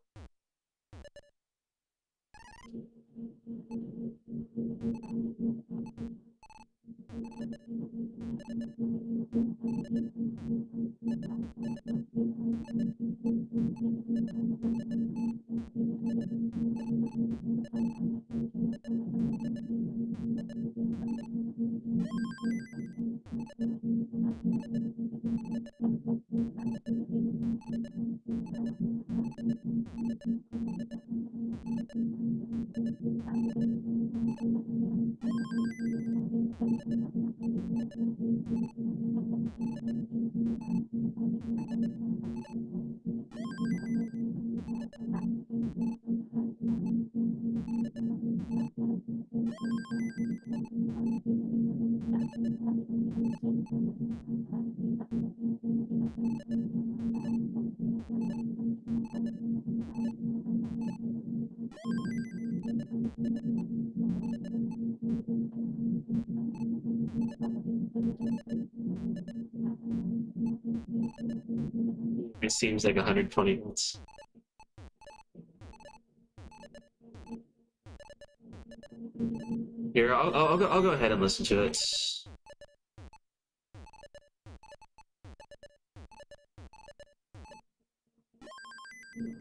It seems like 120 volts. Here, I'll go ahead and listen to it.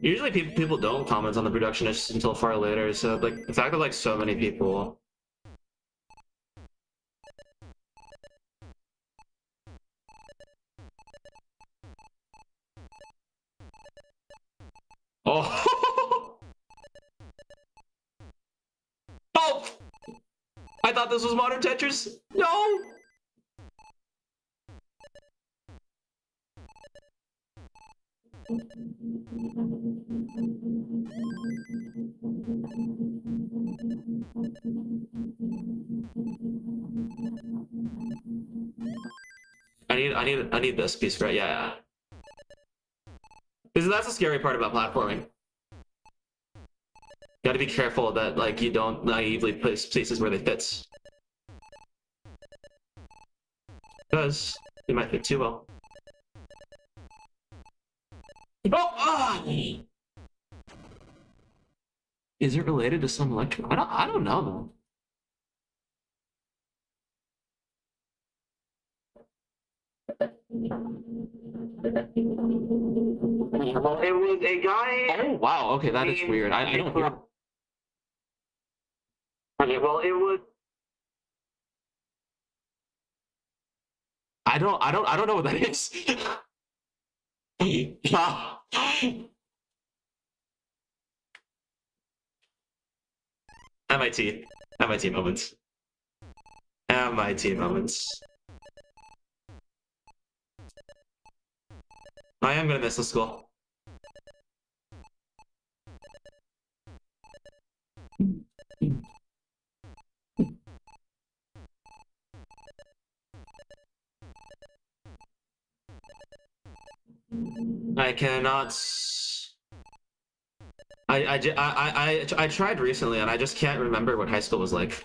Usually people don't comment on the productionists until far later, so like the fact that like so many people. Oh. Oh! I thought this was modern Tetris. No! need this piece, right? Yeah. Because that's the scary part about platforming. You gotta be careful that like you don't naively place places where they fit. Because they might fit too well. Oh! Ah! Is it related to some electric? I don't know. Well, it was a guy. Oh wow, okay, that is weird. I don't hear. Okay, well, it was. I don't know what that is. MIT moments. MIT moments. I am gonna miss the school. I cannot. I tried recently and I just can't remember what high school was like.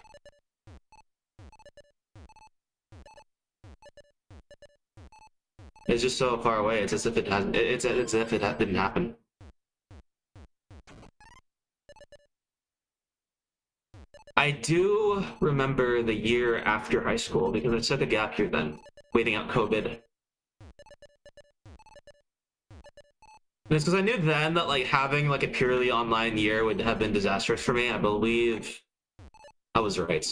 It's just so far away. It's as if it hasn't. It's as if it didn't happen. I do remember the year after high school because I took a gap year then, waiting out COVID. And it's because I knew then that like having like a purely online year would have been disastrous for me. I believe I was right.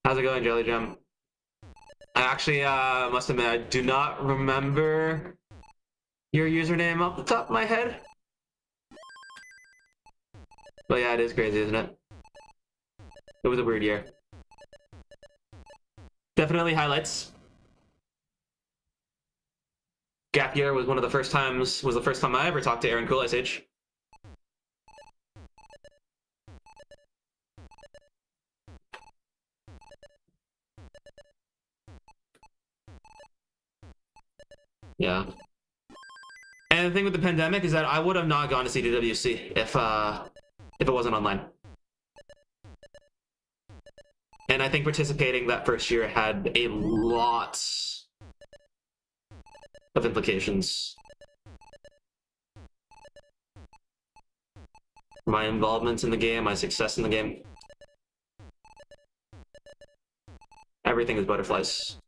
How's it going, Jelly Jam? I actually must admit I do not remember your username off the top of my head. But yeah, it is crazy, isn't it? It was a weird year. Definitely highlights. Gap year was the first time I ever talked to Aaron Cool Ice Age. Yeah. And the thing with the pandemic is that I would have not gone to CTWC if it wasn't online. And I think participating that first year had a lot of implications. My involvement in the game, my success in the game. Everything is butterflies.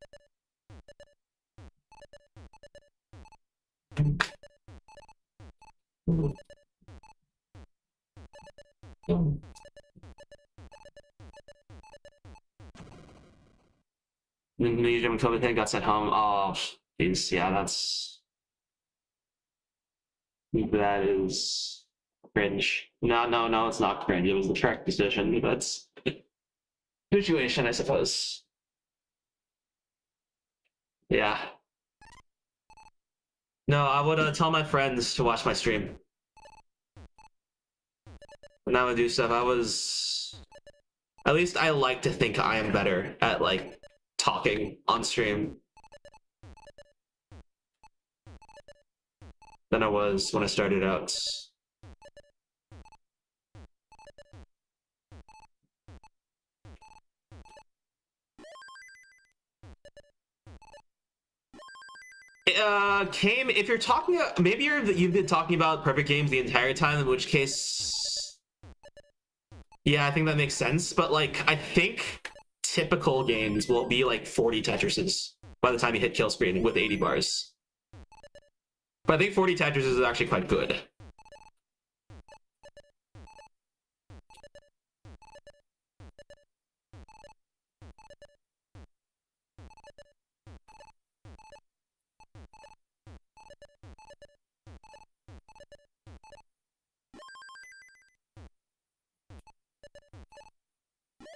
Museum COVID got sent home. Oh, jeez, yeah, that is cringe. No, it's not cringe. It was the correct decision. That's situation, I suppose. Yeah. No, I would tell my friends to watch my stream. When I would do stuff, at least I like to think I am better at like talking on stream than I was when I started out. Came, if you're talking, maybe you've been talking about perfect games the entire time, in which case, yeah, I think that makes sense. But like, I think typical games will be like 40 Tetrises by the time you hit kill screen with 80 bars. But I think 40 Tetrises is actually quite good.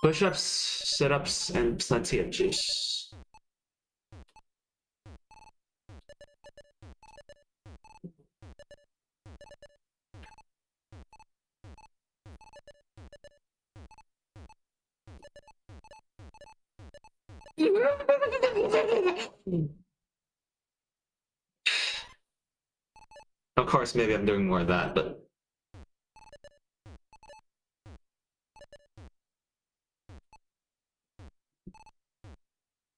Push-ups, sit-ups, and plenty of juice. Of course, maybe I'm doing more of that, but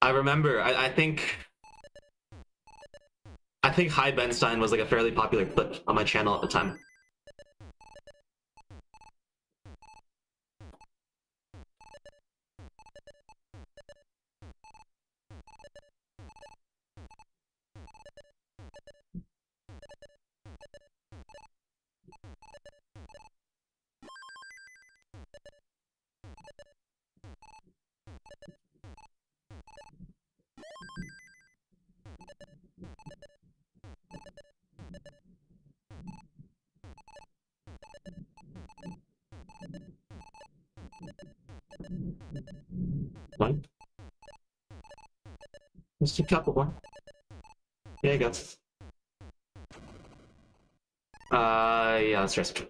I remember. I think High Benstein was like a fairly popular clip on my channel at the time. One. Let's keep couple one. There you go. Yeah, that's right.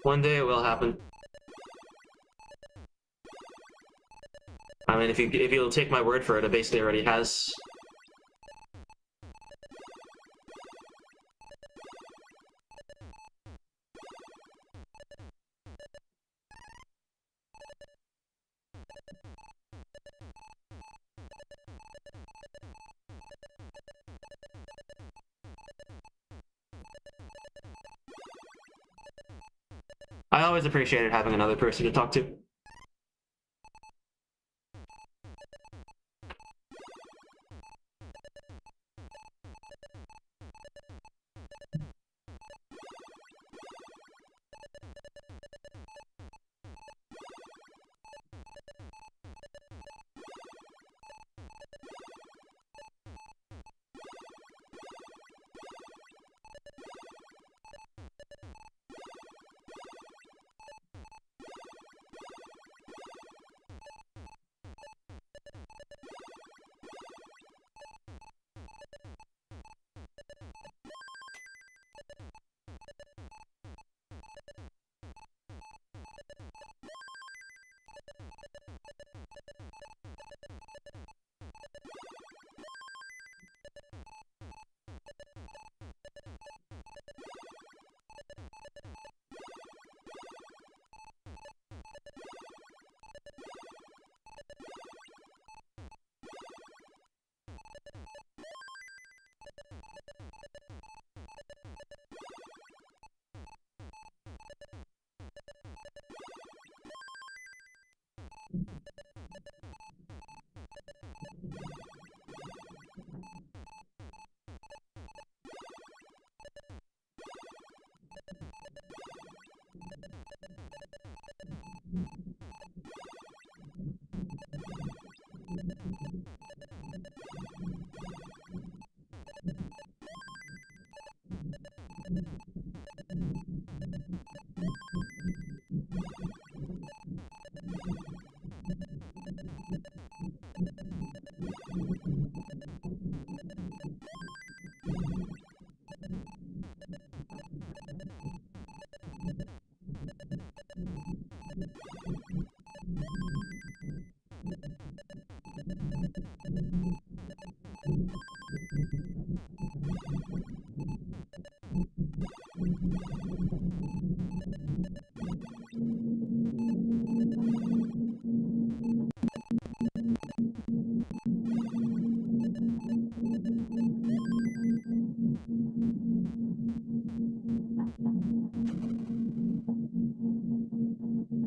One day it will happen. I mean, if you'll take my word for it, it basically already has. I always appreciated having another person to talk to.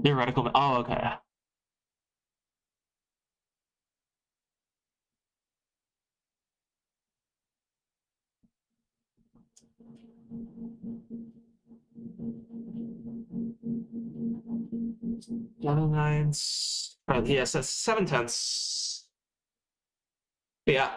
Theoretical. Oh, okay. Nines. Yes, that's 7/10. Yeah.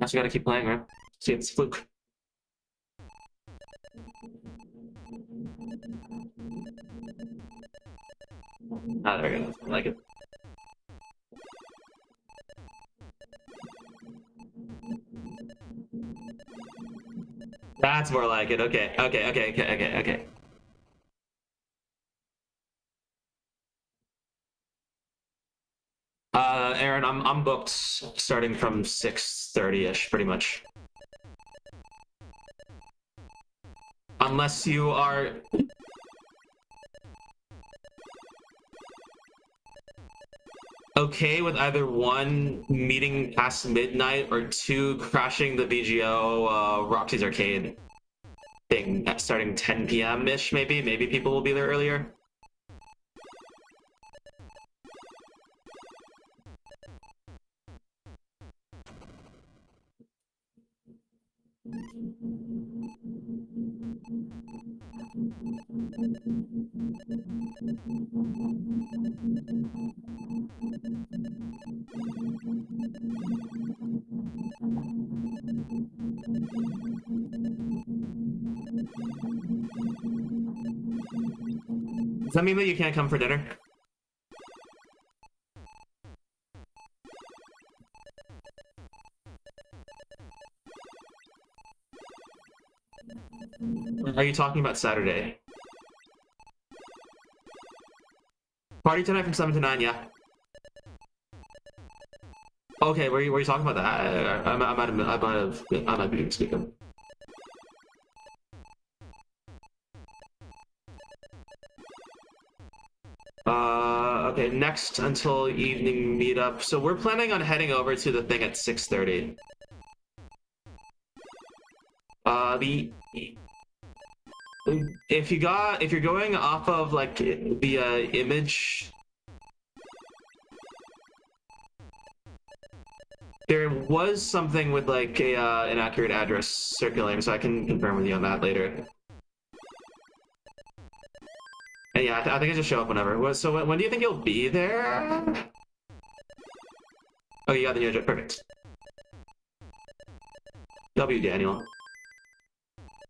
just gotta keep playing, right? See, it's fluke. Ah, there we go. I like it. That's more like it. Okay, okay, okay, okay, okay, okay. Aaron, I'm booked starting from 6:30-ish, pretty much. Unless you are... okay with either one, meeting past midnight, or two, crashing the VGO Roxy's Arcade thing starting 10 p.m.-ish, maybe? Maybe people will be there earlier. Does that mean that you can't come for dinner? Are you talking about Saturday? Party tonight from 7 to 9, yeah. Okay, were you talking about that? I might be speaking. Okay, next until evening meetup. So we're planning on heading over to the thing at 6:30. If you're going off of like the image, there was something with like a an accurate address circulating, so I can confirm with you on that later. And yeah, I think I just show up whenever. So when do you think you'll be there? Oh, you got the new perfect. W, Daniel.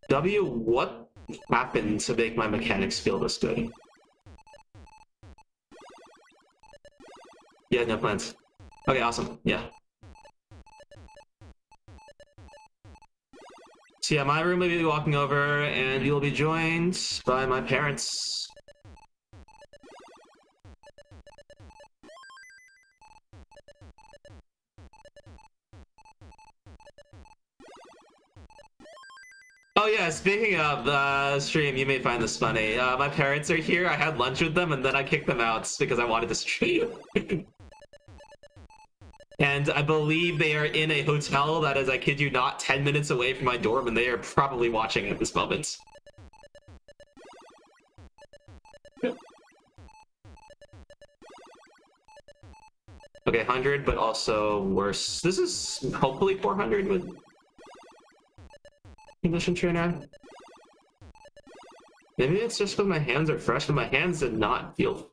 W, what happened to make my mechanics feel this good? Yeah, no plans. Okay, awesome. Yeah. So yeah, my room will be walking over, and you'll be joined by my parents. Oh yeah, speaking of the stream, you may find this funny. My parents are here, I had lunch with them, and then I kicked them out because I wanted to stream. And I believe they are in a hotel that is, I kid you not, 10 minutes away from my dorm, and they are probably watching at this moment. Okay, 100, but also worse. This is hopefully 400 with condition trainer. Maybe it's just because my hands are fresh, but my hands did not feel...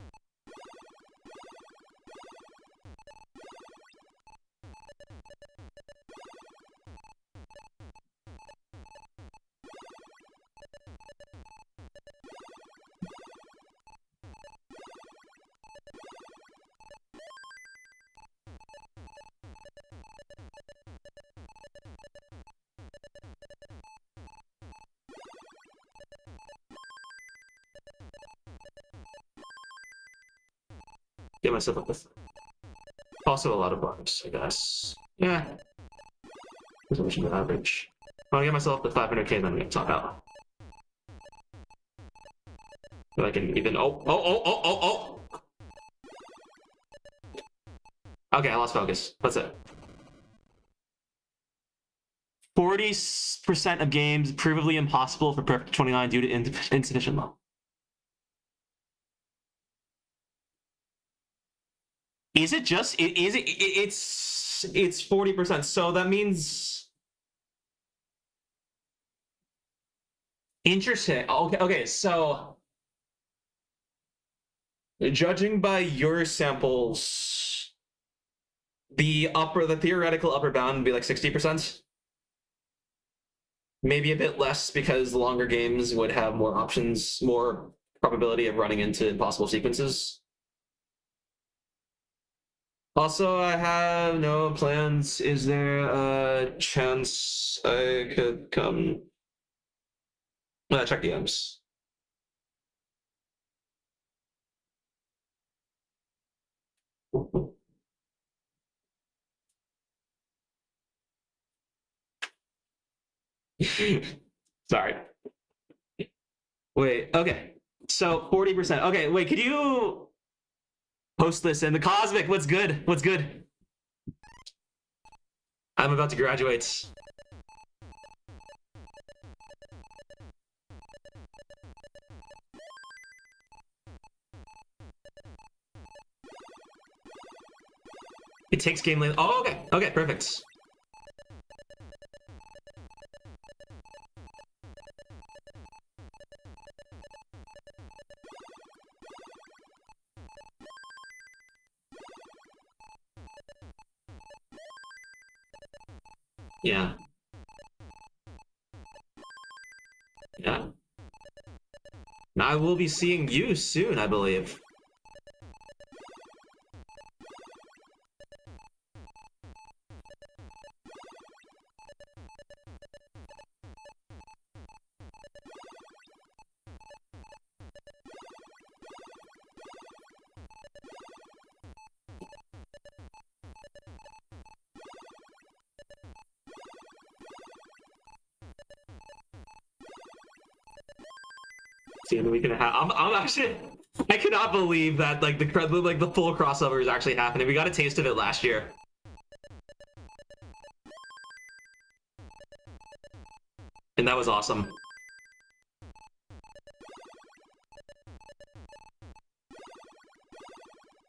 Get myself up with... also a lot of bugs, I guess. Yeah. Resolution of average. I'll get myself up to 500k, then we can top out. If I can even... Oh! Okay, I lost focus. That's it. 40% of games provably impossible for Perfect 29 due to insufficient low. Is it just it's 40%, so that means interesting. Okay, so judging by your samples, the theoretical upper bound would be like 60%. Maybe a bit less because the longer games would have more options, more probability of running into impossible sequences. Also, I have no plans. Is there a chance I could come? Check DMs. Sorry. Wait, okay. So 40%. Okay, wait, could you post this in the Cosmic? What's good? What's good? I'm about to graduate. It takes game length. Oh, okay. Okay, perfect. Yeah. Yeah. Now I will be seeing you soon, I believe. See in a week and a half. I'm actually, I cannot believe that like the full crossover is actually happening. We got a taste of it last year. And that was awesome.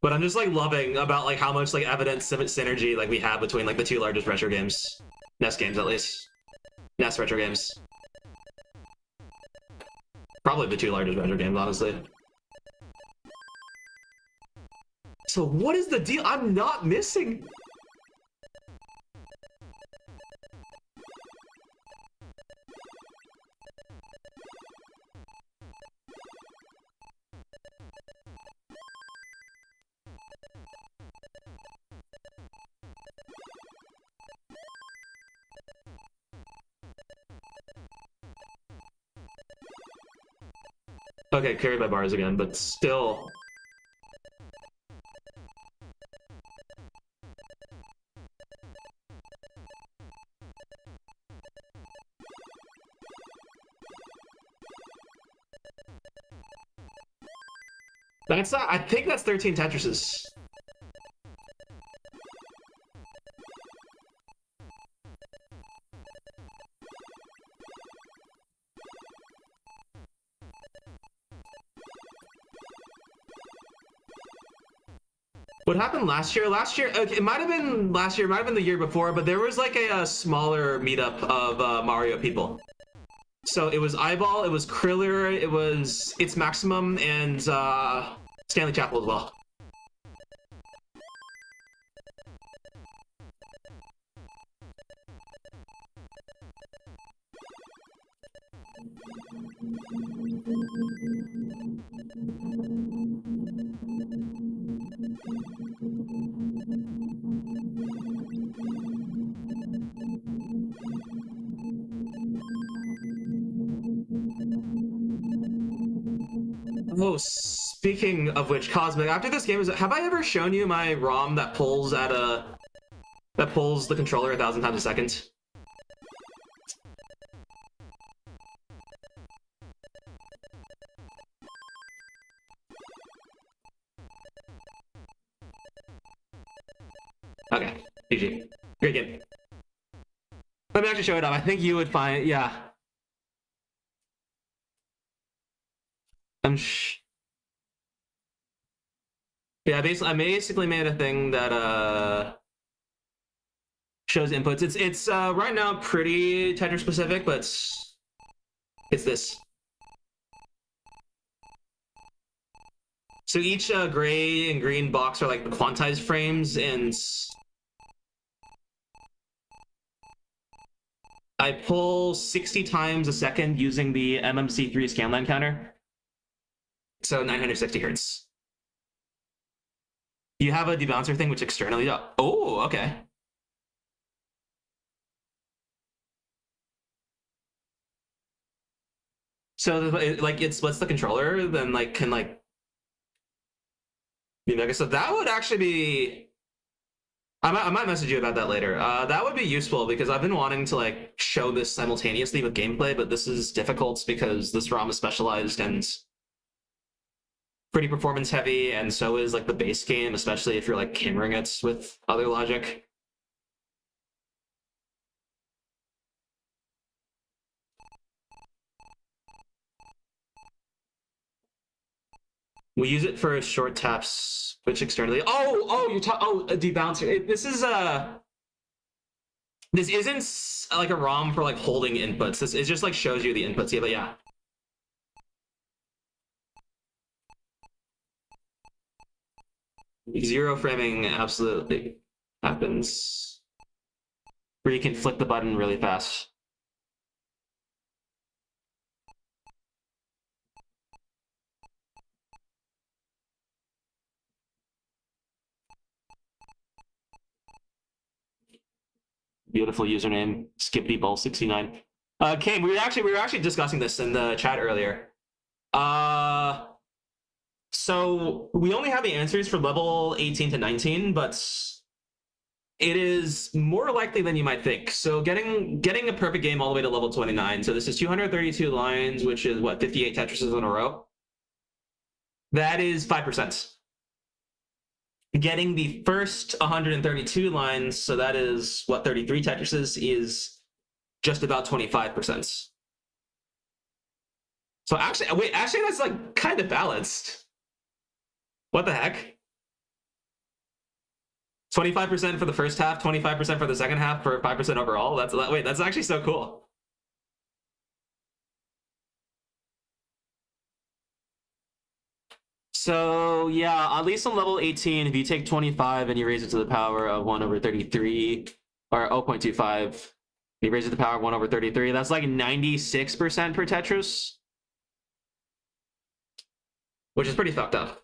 But I'm just like loving about like how much like evidence of synergy like we have between like the two largest retro games. NES games at least. NES retro games. Probably the two largest retro games, honestly. So what is the deal? I'm not missing. Okay, carried by bars again, but still. That's not, I think that's 13 Tetrises. What happened last year? Last year, it might have been last year, it might have been the year before, but there was like a smaller meetup of Mario people. So it was Eyeball, it was Kriller, it was It's Maximum, and Stanley Chapel as well. Oh, speaking of which, Cosmic, after this game, have I ever shown you my ROM that pulls the controller 1,000 times a second? Okay, GG. Great game. Let me actually show it up. I think you would find, yeah. Yeah, I basically made a thing that shows inputs. It's right now pretty Tetris specific, but it's this. So each gray and green box are like the quantized frames, and I pull 60 times a second using the MMC3 scanline counter. So 960 hertz. You have a debouncer thing which externally. Oh, okay. So like it splits the controller, then like can like. I guess so that would actually be. I might message you about that later. That would be useful because I've been wanting to like show this simultaneously with gameplay, but this is difficult because this ROM is specialized and pretty performance heavy, and so is like the base game, especially if you're like cameraing it with other logic. We use it for short taps, which externally. Oh, you talk. Oh, a debouncer. This isn't like a ROM for like holding inputs. This is just like shows you the inputs. Yeah, but yeah. Zero framing absolutely happens. Where you can flick the button really fast. Beautiful username, SkippyBall69. Kane, we were actually discussing this in the chat earlier. So we only have the answers for level 18 to 19, but it is more likely than you might think. So getting a perfect game all the way to level 29. So this is 232 lines, which is what, 58 Tetrises in a row. That is 5%. Getting the first 132 lines, so that is what, 33 Tetrises, is just about 25%. So actually that's like kind of balanced. What the heck? 25% for the first half, 25% for the second half, for 5% overall. That's actually so cool. So yeah, at least on level 18, if you take 25 and you raise it to the power of 1 over 33, or 0.25, you raise it to the power of 1 over 33, that's like 96% per Tetris. Which is pretty fucked up.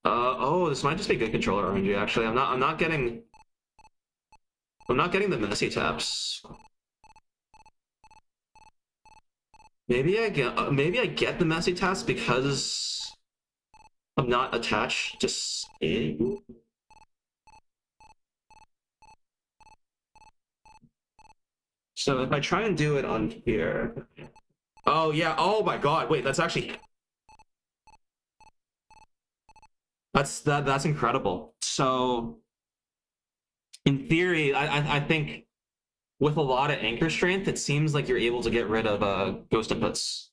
Oh, this might just be good controller RNG, actually. I'm not getting the messy taps. Maybe I get the messy taps because I'm not attached to skin. So if I try and do it on here. Oh yeah, oh my god, wait, that's actually that's incredible. So in theory, I think with a lot of anchor strength, it seems like you're able to get rid of ghost inputs.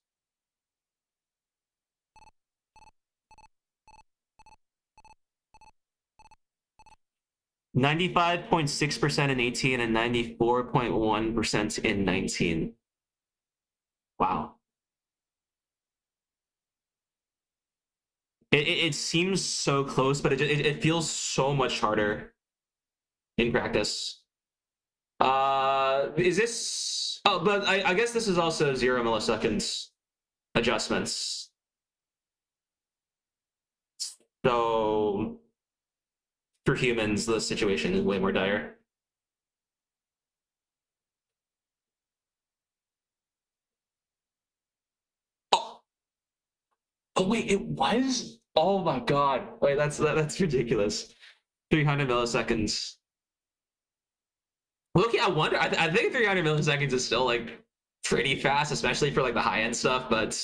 (95.6% in 18 and 94.1% in 19. Wow. It seems so close, but it feels so much harder in practice. Is this? Oh, but I guess this is also 0 milliseconds adjustments. So for humans, the situation is way more dire. Oh, oh wait, it was. Oh my god! Wait, that's ridiculous. 300 milliseconds. Look, I wonder. I think 300 milliseconds is still like pretty fast, especially for like the high end stuff, but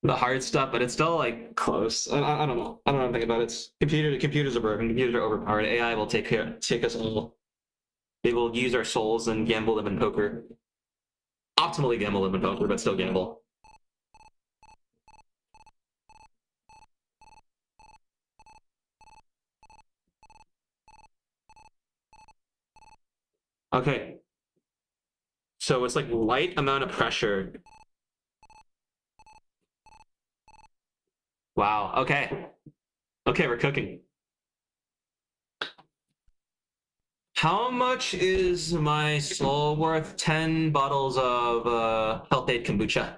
the hard stuff. But it's still like close. I don't know. I don't know anything about it. Computers are broken. Computers are overpowered. AI will take us all. They will use our souls and gamble them in poker. Optimally gamble them in poker, but still gamble. Okay. So it's like light amount of pressure. Wow. Okay. Okay, we're cooking. How much is my soul worth? 10 bottles of Health Aid kombucha.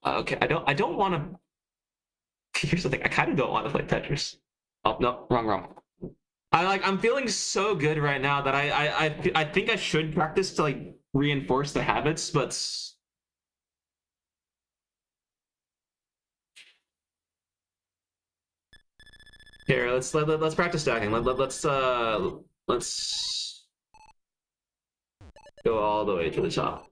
Okay, I don't want to. Here's the thing. I kind of don't want to play Tetris. Oh no, wrong. I'm feeling so good right now that I think I should practice to like reinforce the habits, but here let's practice stacking. Let's go all the way to the top.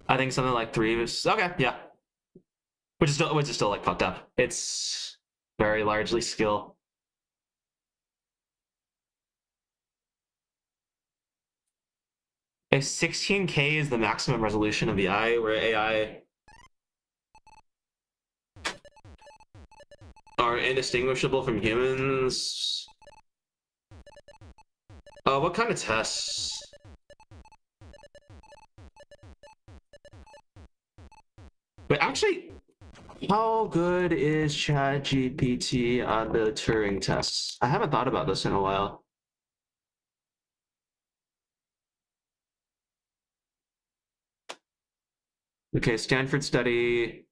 I think something like three is okay. Yeah, which is still like fucked up. It's very largely skill. If 16K is the maximum resolution of the eye, where AI are indistinguishable from humans. What kind of tests? But actually, how good is ChatGPT on the Turing tests? I haven't thought about this in a while. Okay, Stanford study.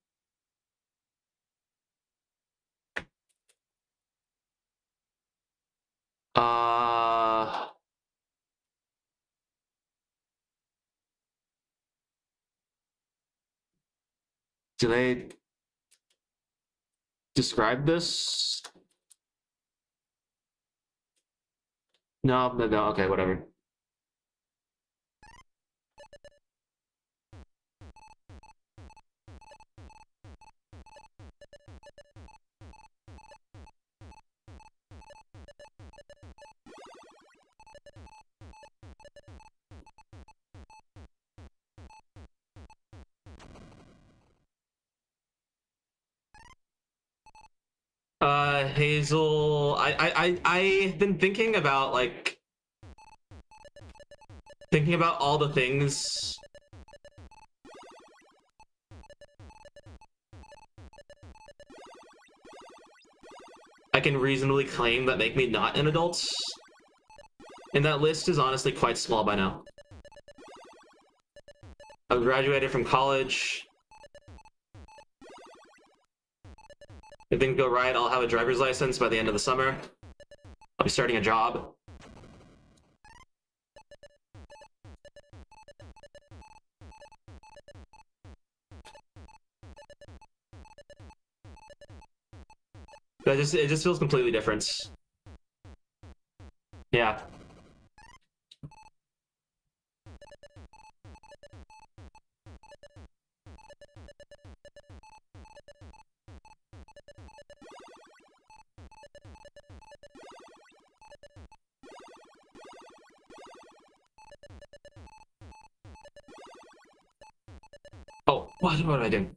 Uh, do they describe this? No. Okay, whatever. Hazel, I've been thinking about thinking about all the things I can reasonably claim that make me not an adult. And that list is honestly quite small by now. I've graduated from college. If things go right, I'll have a driver's license by the end of the summer. I'll be starting a job. But it just feels completely different. Yeah. Oh, what am I doing?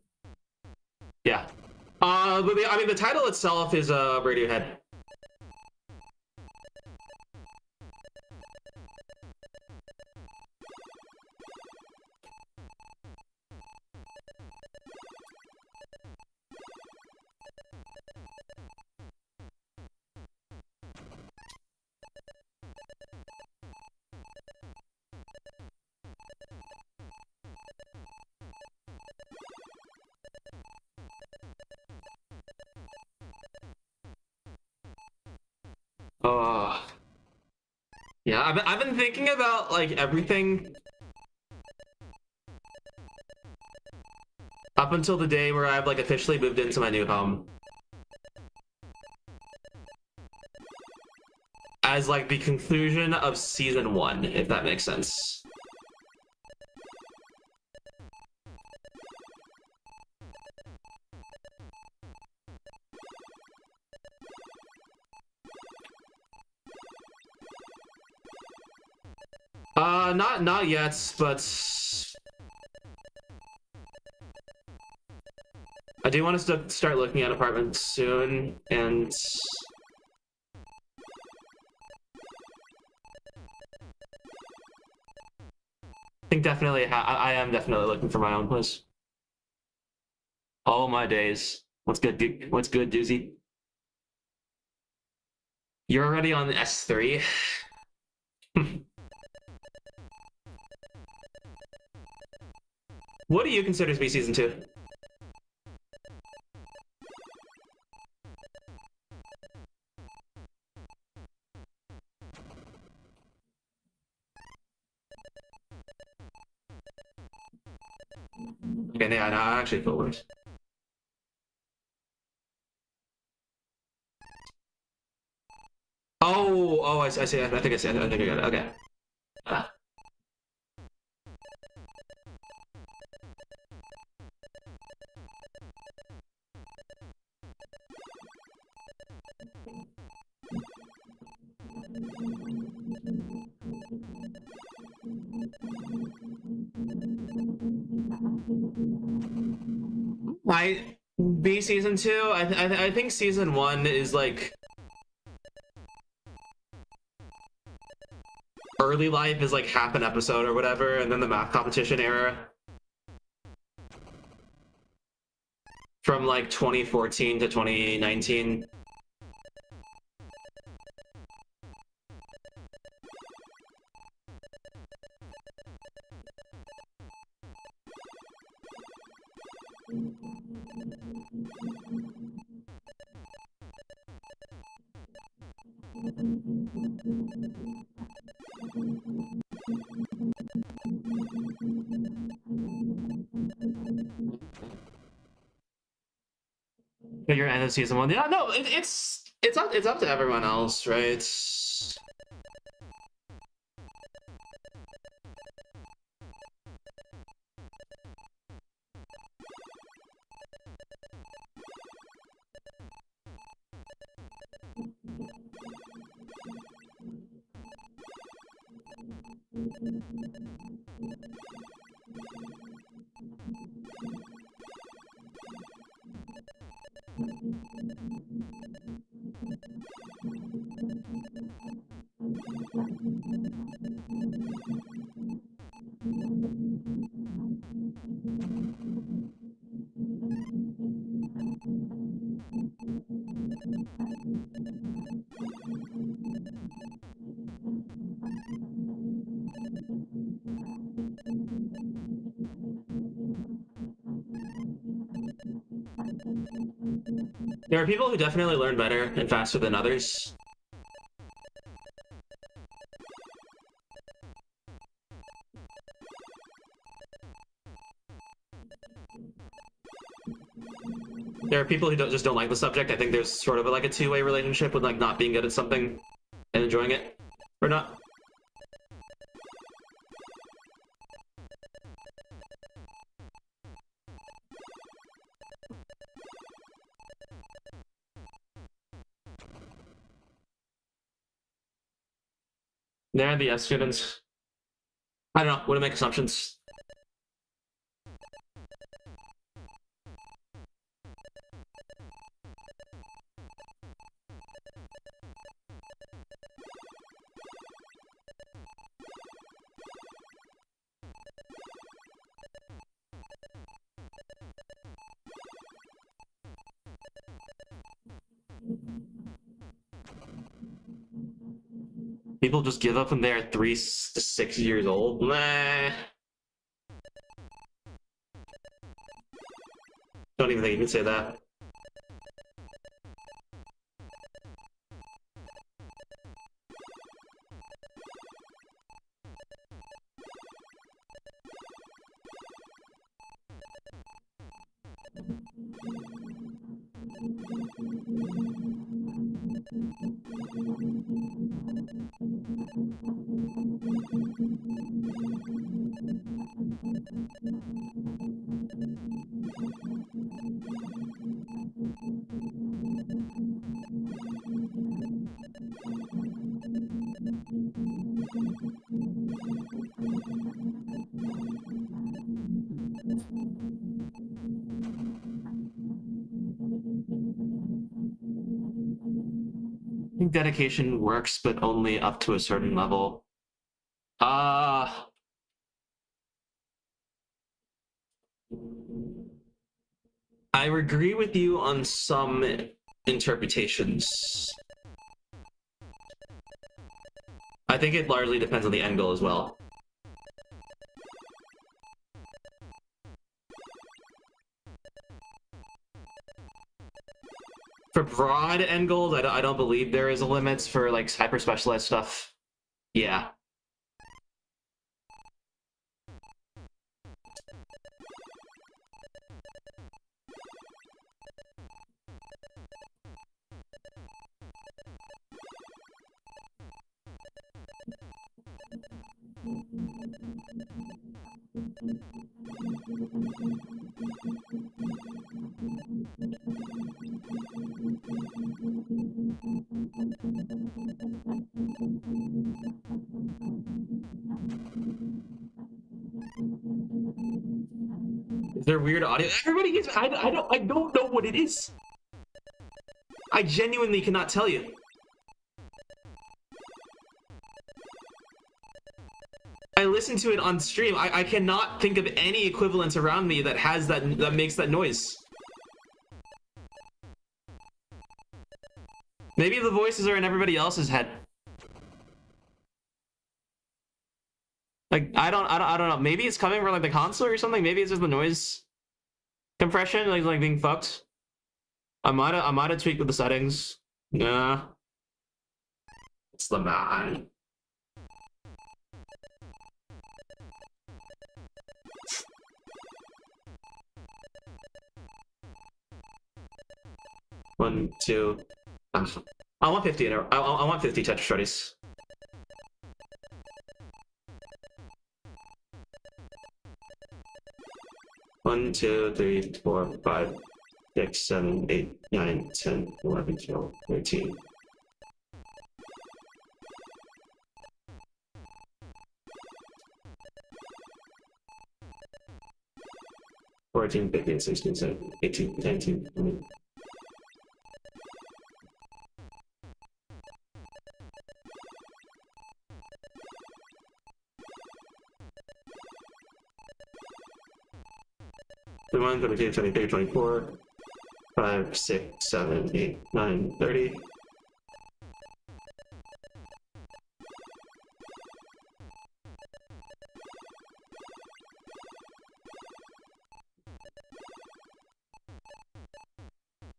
Yeah. But I mean, the title itself is Radiohead. Oh. Yeah, I've been thinking about like everything up until the day where I've like officially moved into my new home. As like the conclusion of season 1, if that makes sense. Not yet, but I do want to start looking at apartments soon, and I think definitely I am definitely looking for my own place. Oh my days. What's good? What's good, Doozy? You're already on S3. What do you consider to be season 2? Okay, yeah, no, I actually feel worse. Oh, I see. I think I see. I think I got it. Okay. Ah. I B season 2. I think season 1 is like early life is like half an episode or whatever, and then the math competition era from like 2014 to 2019. Figure end of season 1. Yeah, no, it's up to everyone else, right? There are people who definitely learn better and faster than others. There are people who just don't like the subject. I think there's sort of like a two-way relationship with like not being good at something and enjoying it, or not. They're the S students. I don't know. Wouldn't make assumptions. People just give up when they're 3 to 6 years old. Nah. Don't even think you can say that. think dedication works, but only up to a certain level. I agree with you on some interpretations. I think it largely depends on the end goal as well. For broad end goals, I don't believe there is a limit. For like hyper specialized stuff, yeah. Is there weird audio? Everybody is. I don't know what it is. I genuinely cannot tell you. I listened to it on stream. I cannot think of any equivalent around me that has that makes that noise. Maybe the voices are in everybody else's head. Like I don't know. Maybe it's coming from like the console or something. Maybe it's just the noise compression, like being fucked. I might have tweaked with the settings. Nah. It's the man. One, two. I want 50 in a, I want 50 Tetris shorties. One, two, three, four, 5, 6, 7, 8, 9, 10, 11, 12, 13. Fourteen, 15, 16, 17, 18, 19, 20. 21, 22, 23, 24, 5, 6, 7, 8, 9, 30.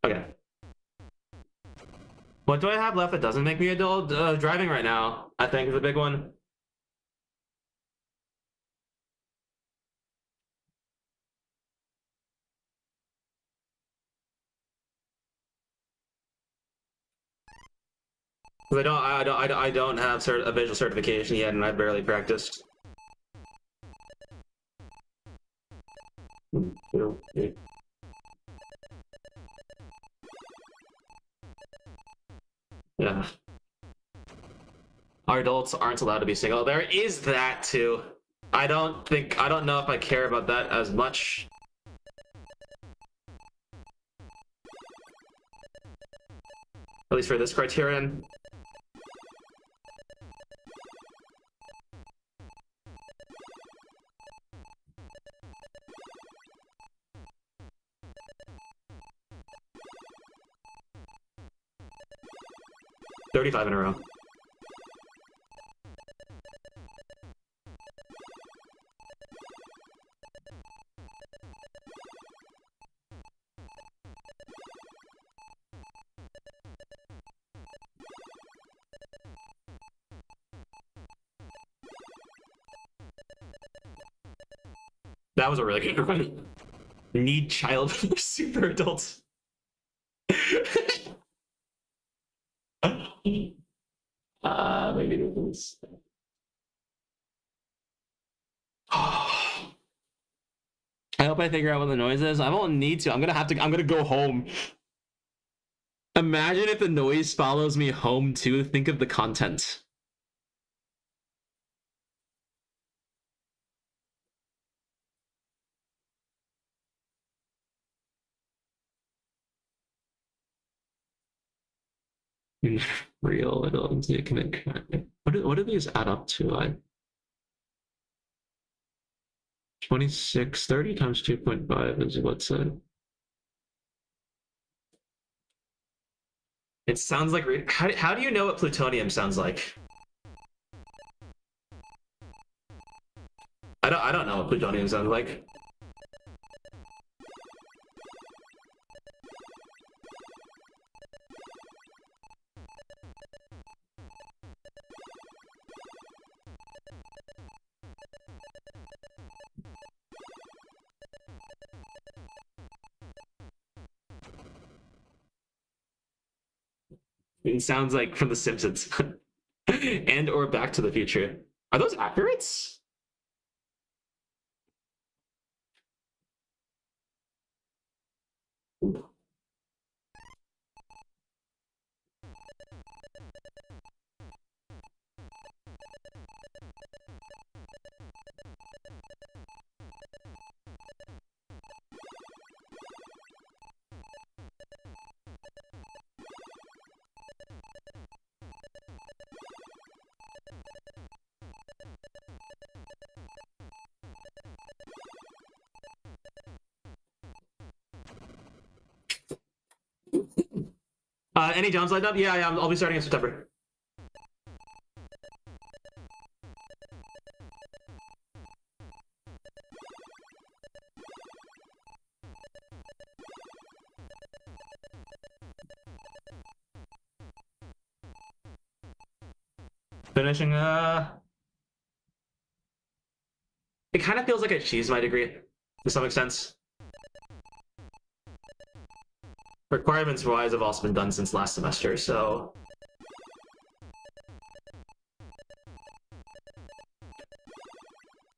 Okay. What do I have left that doesn't make me adult? Driving right now, I think, is a big one. I don't have a visual certification yet, and I barely practiced. Yeah. Our adults aren't allowed to be single. There is that too. I don't know if I care about that as much. At least for this criterion. $35 in a row. That was a really good one. Need child for super adults. Maybe this. I hope I figure out what the noise is. I don't need to. I'm gonna go home. Imagine if the noise follows me home too. Think of the content. In real, it'll commit crime. What do these add up to? 26, 30 times 2.5 is what's it? It sounds like how do you know what plutonium sounds like? I don't know what plutonium sounds like. It sounds like from The Simpsons and or Back to the Future. Are those accurate? Any Jones lined up? Yeah, I'll be starting in September. Finishing, it kind of feels like I cheesed my degree to some extent. Requirements wise have also been done since last semester, so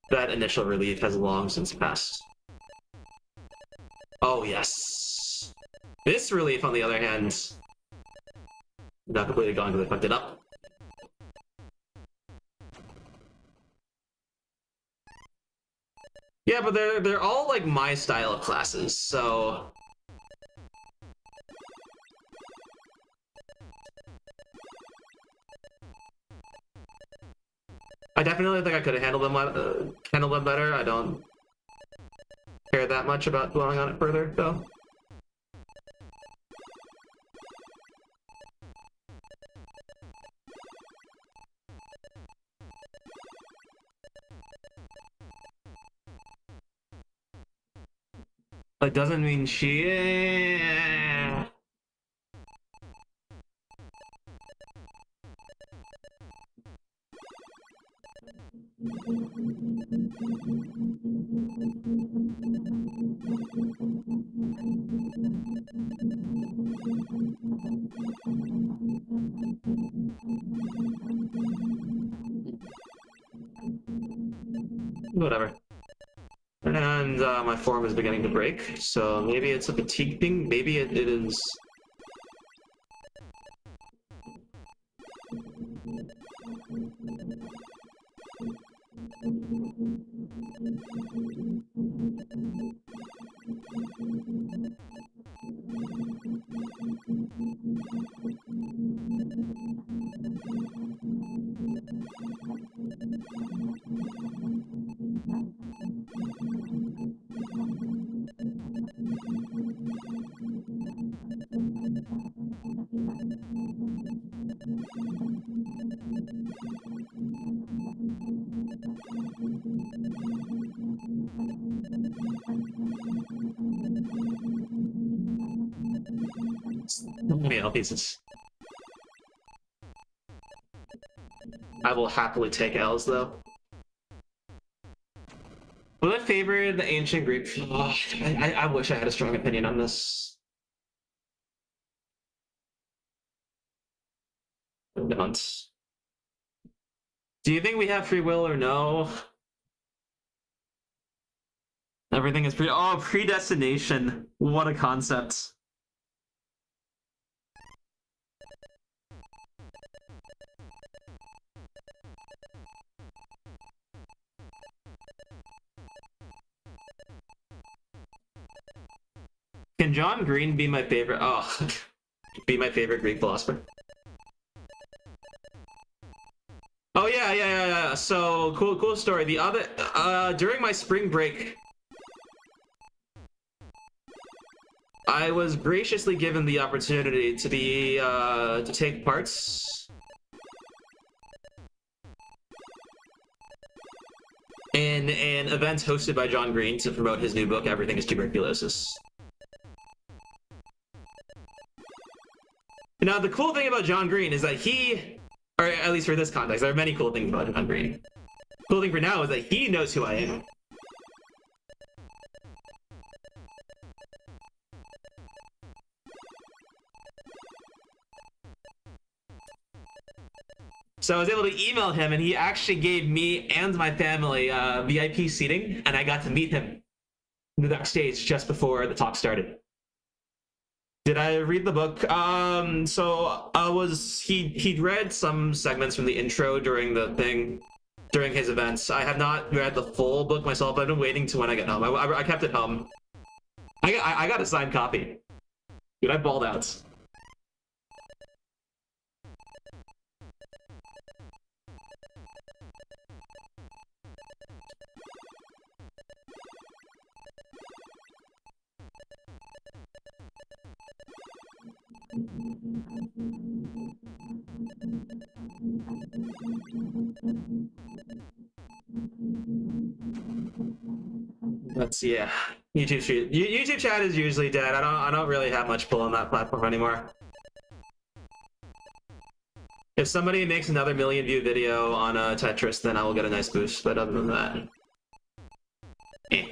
that initial relief has long since passed. Oh yes. This relief, on the other hand, not completely gone because I fucked it up. Yeah, but they're all like my style of classes, so I definitely think I could have handled them better. I don't care that much about dwelling on it further, though. It doesn't mean she. Whatever. And my form is beginning to break, so maybe it's a fatigue thing. Maybe it is. Many L pieces. I will happily take L's though. Will I favor the ancient Greek? Oh, I wish I had a strong opinion on this. I don't. Do you think we have free will or no? Everything is predestination. What a concept. Can John Green be my favorite? Oh, be my favorite Greek philosopher. so cool story. The other during my spring break, I was graciously given the opportunity to be to take parts in an event hosted by John Green to promote his new book, Everything is Tuberculosis. Now, the cool thing about John Green is that he, or at least for this context, there are many cool things about John Green. Cool thing for now is that he knows who I am. So I was able to email him, and he actually gave me and my family VIP seating, and I got to meet him in the backstage just before the talk started. Did I read the book? So I was he'd read some segments from the intro during his events. I have not read the full book myself. I've been waiting to when I get home. I kept it home. I got a signed copy. Dude, I balled out. Let's see. Yeah, YouTube chat is usually dead. I don't really have much pull on that platform anymore. If somebody makes another million-view video on Tetris, then I will get a nice boost. But other than that, eh.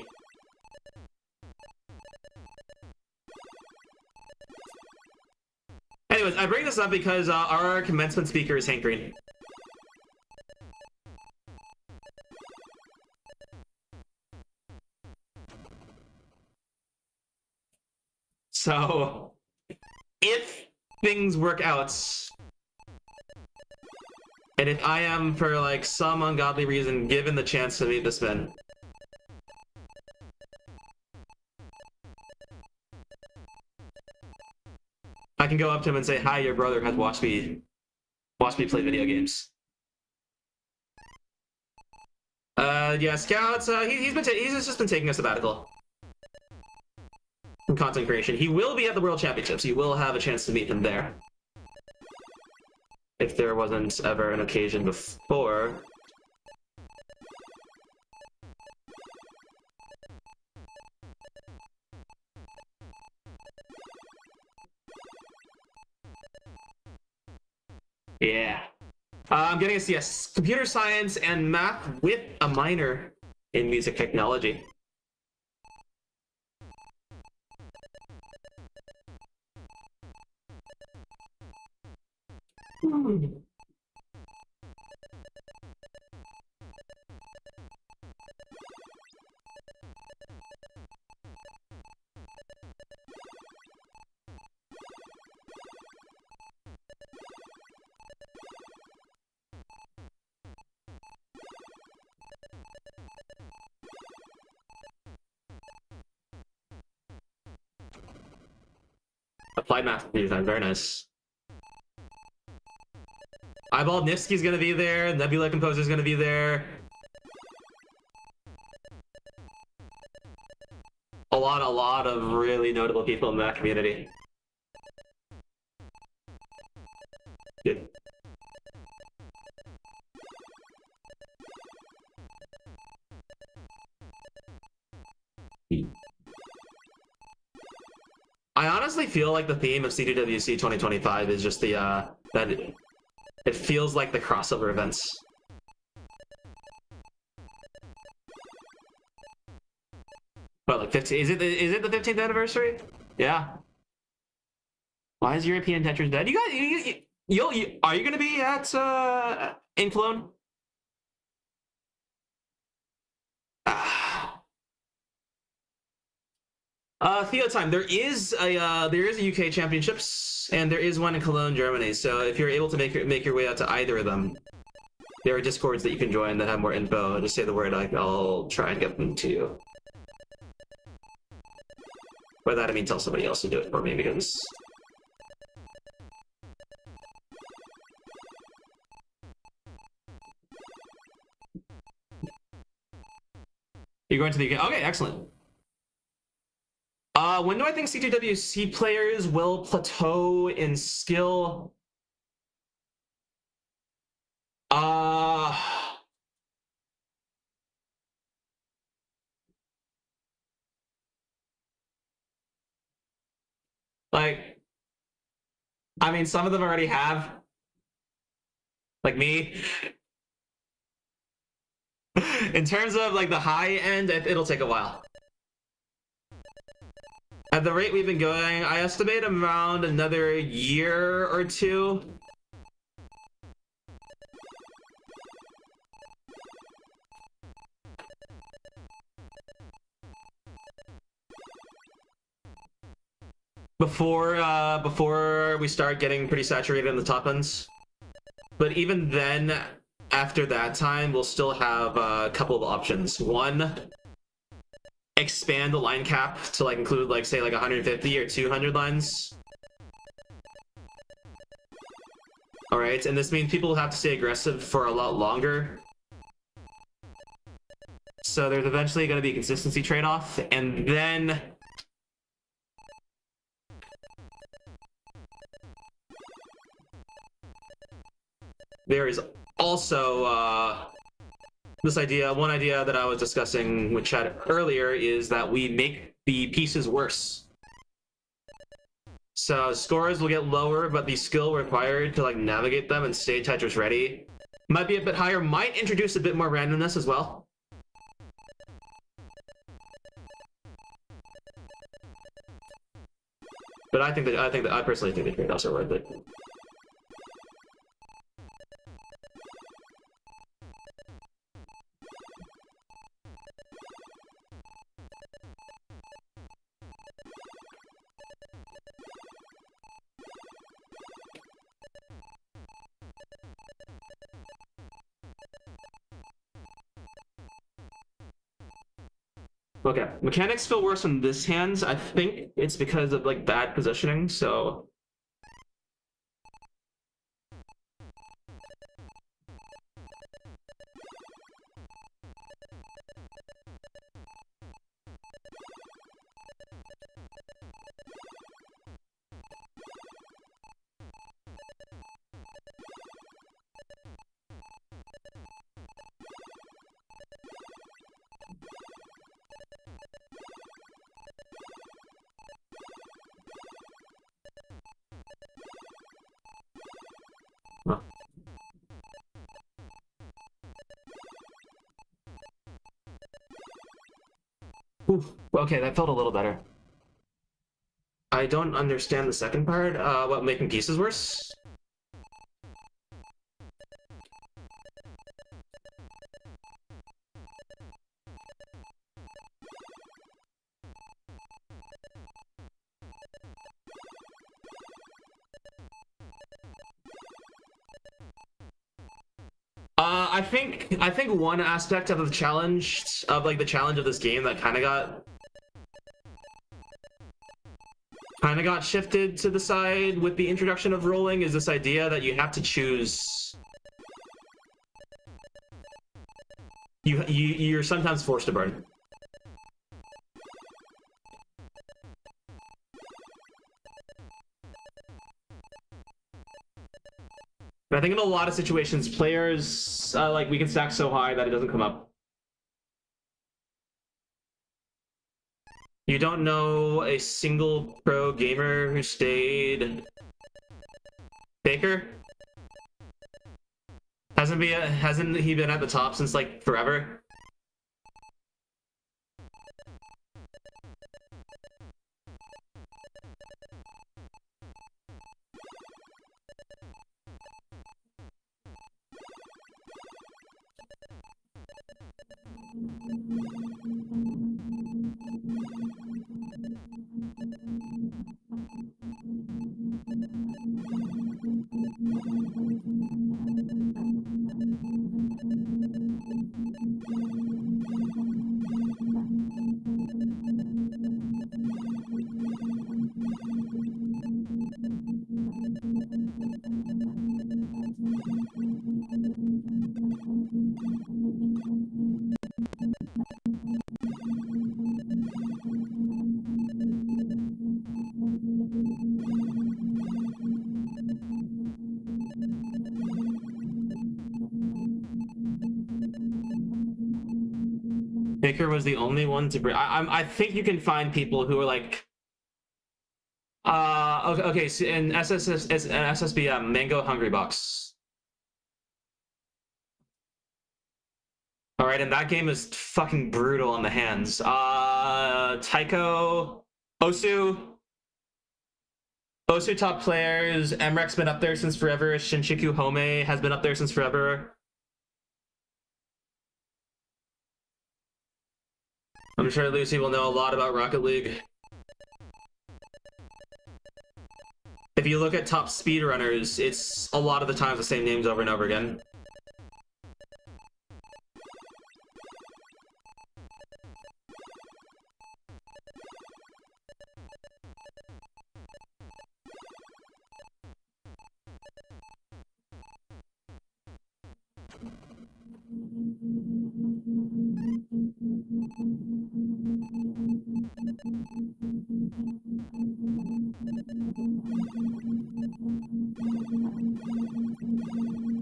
Anyways, I bring this up because our commencement speaker is Hank Green. So, if things work out, and if I am, for like some ungodly reason, given the chance to meet this man, I can go up to him and say, "Hi, your brother has watched me play video games." Yeah, Scouts. He's just been taking a sabbatical from content creation. He will be at the World Championships. You will have a chance to meet him there, if there wasn't ever an occasion before. Yeah. I'm getting a CS, computer science and math with a minor in music technology. Applied math computer science, very nice. Eyeball Nifsky's gonna be there, Nebula Composer's gonna be there. A lot of really notable people in that community. Good. I honestly feel like the theme of CTWC 2025 is just the that it feels like the crossover events. But like 15, is it the 15th anniversary? Yeah. Why is European Tetris dead? You guys, are you gonna be at in Cologne? Theo time. There is a UK Championships and there is one in Cologne, Germany. So if you're able to make your way out to either of them, there are Discords that you can join that have more info. Just say the word, I'll try and get them to you. By that I mean tell somebody else to do it for me, because You're going to the UK. Okay, excellent. When do I think CTWC players will plateau in skill? Like, I mean, some of them already have. Like me. In terms of like the high end, it'll take a while. At the rate we've been going, I estimate around another year or two. Before we start getting pretty saturated in the top ends. But even then, after that time, we'll still have a couple of options. One, expand the line cap to like include like say like 150 or 200 lines. All right, and this means people will have to stay aggressive for a lot longer. So there's eventually going to be a consistency trade-off, and then there is also this idea. One idea that I was discussing with Chad earlier is that we make the pieces worse. So scores will get lower, but the skill required to like navigate them and stay Tetris ready might be a bit higher. Might introduce a bit more randomness as well. But I personally think the trade-offs are worth it. Okay, mechanics feel worse on this hand. I think it's because of like bad positioning, so Oof. Okay, that felt a little better. I don't understand the second part. What, making pieces worse? I think one aspect of the challenge of this game that kind of got shifted to the side with the introduction of rolling is this idea that you have to choose. You're sometimes forced to burn. But I think in a lot of situations, players like we can stack so high that it doesn't come up. You don't know a single pro gamer who stayed Baker? Hasn't he been at the top since like forever? Baker was the only one to bring. I think you can find people who are like, okay, so in SSBM, Mango Hungry Box. All right, and that game is fucking brutal on the hands. Taiko, Osu, top players. Emrek's been up there since forever. Shinshiku Home has been up there since forever. I'm sure Lucy will know a lot about Rocket League. If you look at top speedrunners, it's a lot of the times the same names over and over again.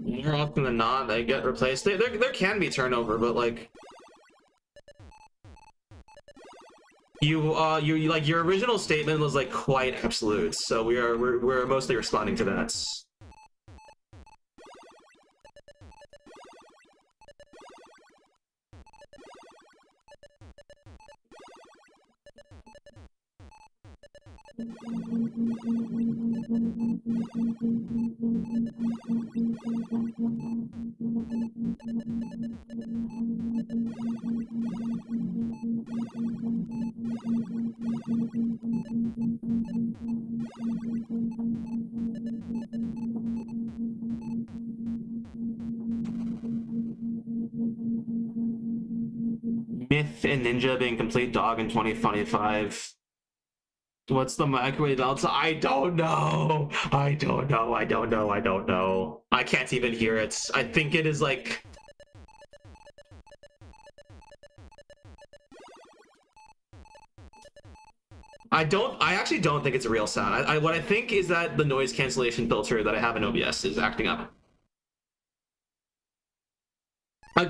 More often than not, they get replaced. There can be turnover, but like you like your original statement was like quite absolute, so we're mostly responding to that. Myth and Ninja being complete dog in 2025. What's the microwave outside? I don't know. I don't know. I don't know. I don't know. I can't even hear it. I think it is like... I actually don't think it's a real sound. What I think is that the noise cancellation filter that I have in OBS is acting up.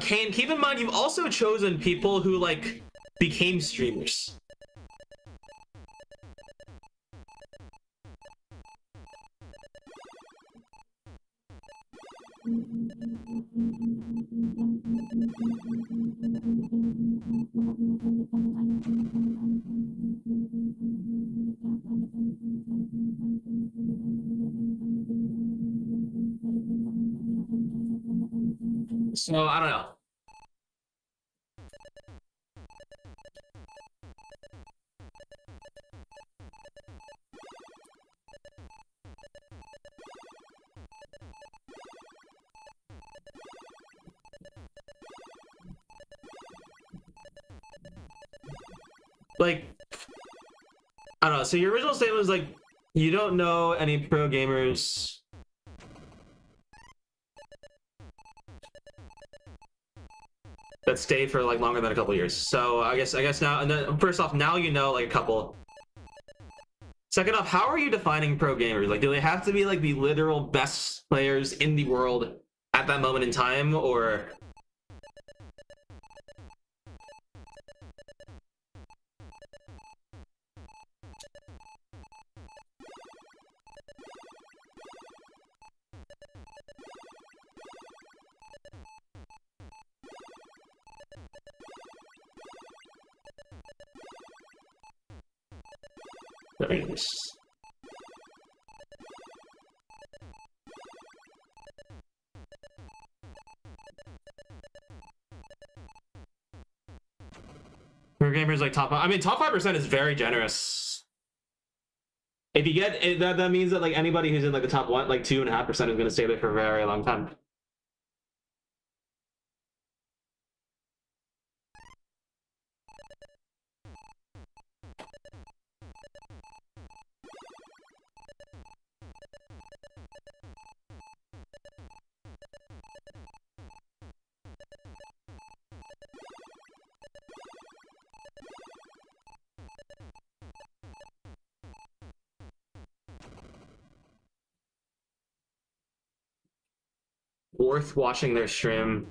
Kane, keep in mind you've also chosen people who like became streamers. So I don't know. Like, I don't know. So your original statement was like, you don't know any pro gamers that stay for like longer than a couple years. So I guess now, and then first off, now you know like a couple. Second off, how are you defining pro gamers? Like, do they have to be like the literal best players in the world at that moment in time, or? For gamers like top 5, I mean top 5% is very generous. If you get that means that like anybody who's in like the top 1, like 2.5% is going to stay there for a very long time. Worth watching their stream.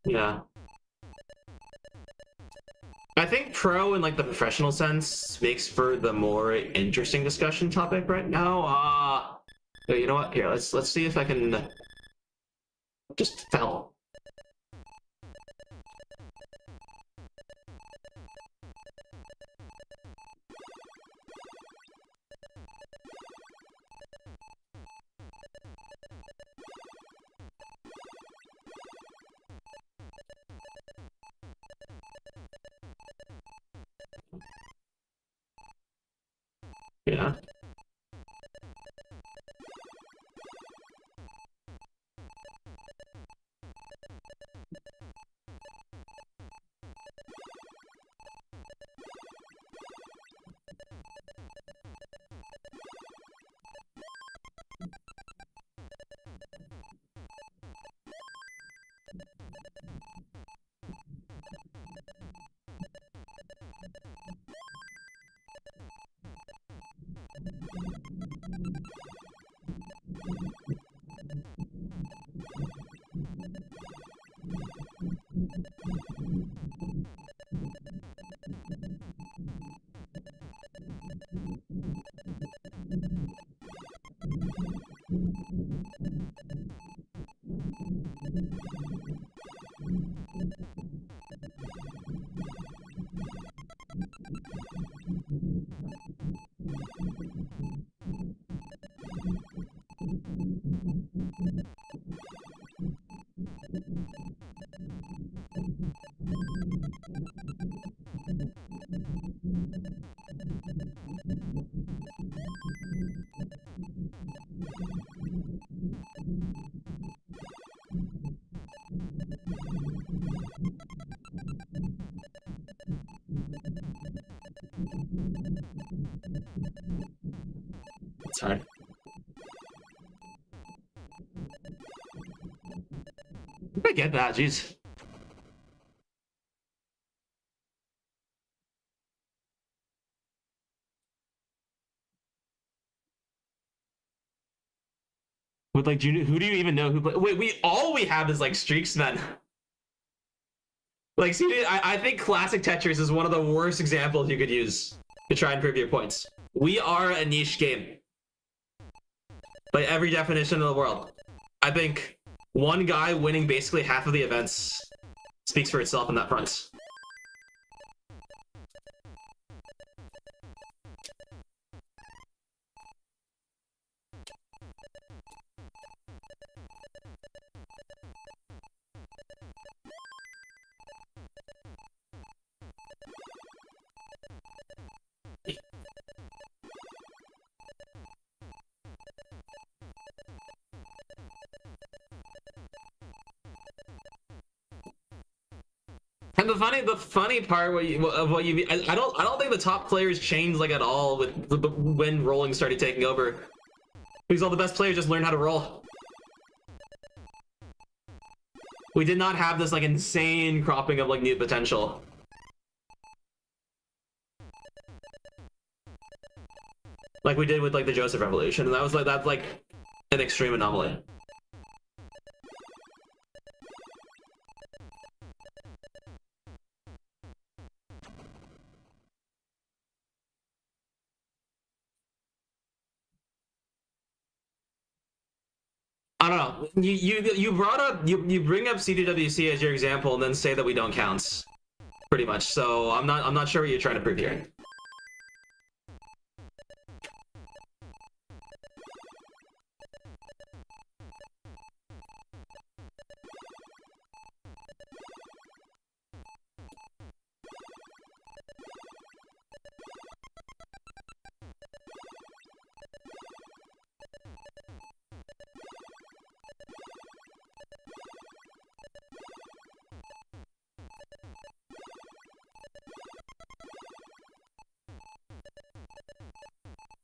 Yeah. I think pro in like the professional sense makes for the more interesting discussion topic right now. You know what? Here, let's see if I can just fell. Yeah. Sorry. I get that, jeez. With like, who do you even know who play? Wait, all we have is like streaks, man. Like, see, I think classic Tetris is one of the worst examples you could use to try and prove your points. We are a niche game by every definition of the world. I think one guy winning basically half of the events speaks for itself on that front. And the funny part of what you I don't think the top players changed like at all with when rolling started taking over, because all the best players just learned how to roll. We did not have this like insane cropping of like new potential. Like we did with like the Joseph Revolution, and that's like an extreme anomaly. I don't know. You brought up you bring up CTWC as your example and then say that we don't count, pretty much. So I'm not sure what you're trying to prove here.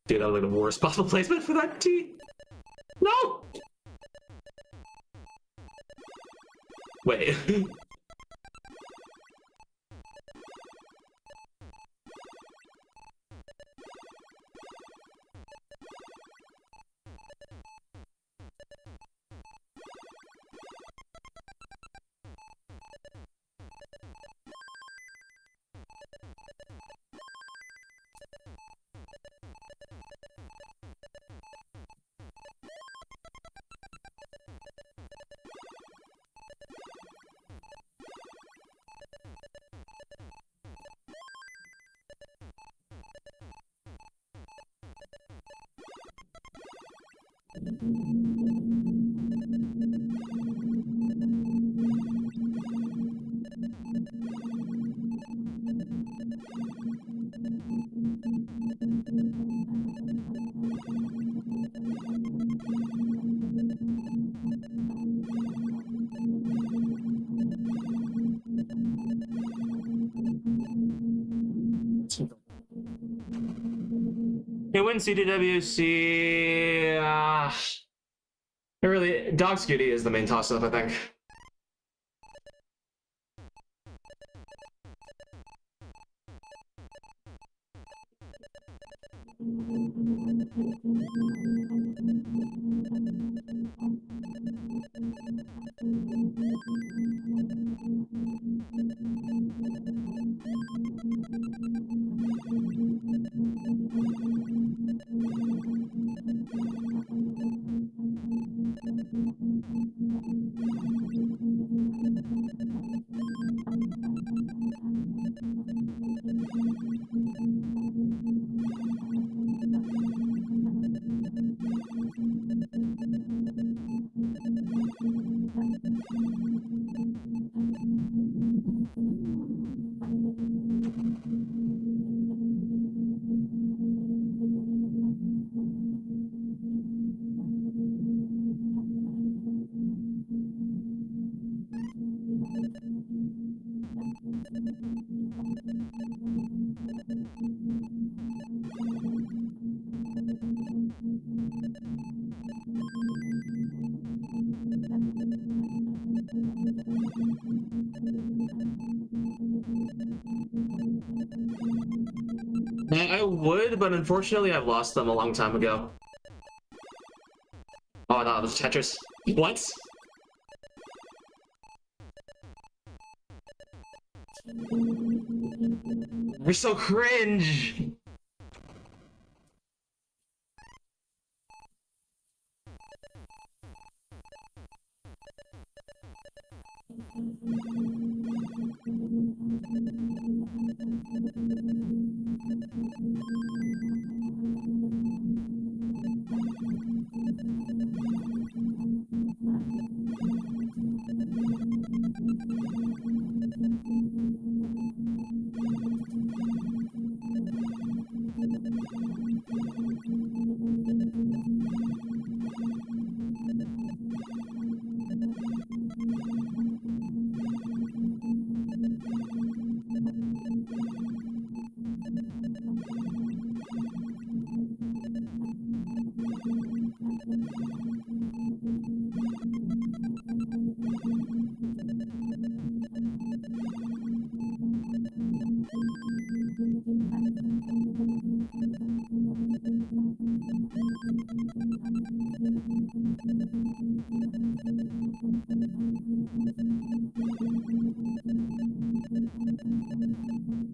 Dude, that was like the worst possible placement for that T. No! Wait. It wins CTWC. Really, Dog Scooty is the main toss-up, I think. I would, but unfortunately I've lost them a long time ago. Oh no, this is Tetris. What? You're so cringe!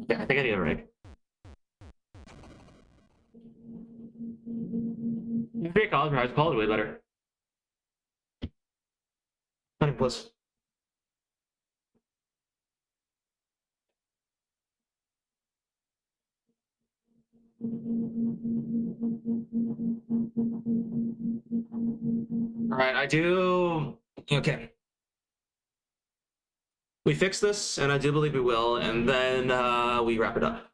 Yeah, I think I need a rig. If you're college, I was called way better. Funny plus. Alright, I do. Okay. We fix this, and I do believe we will, and then we wrap it up.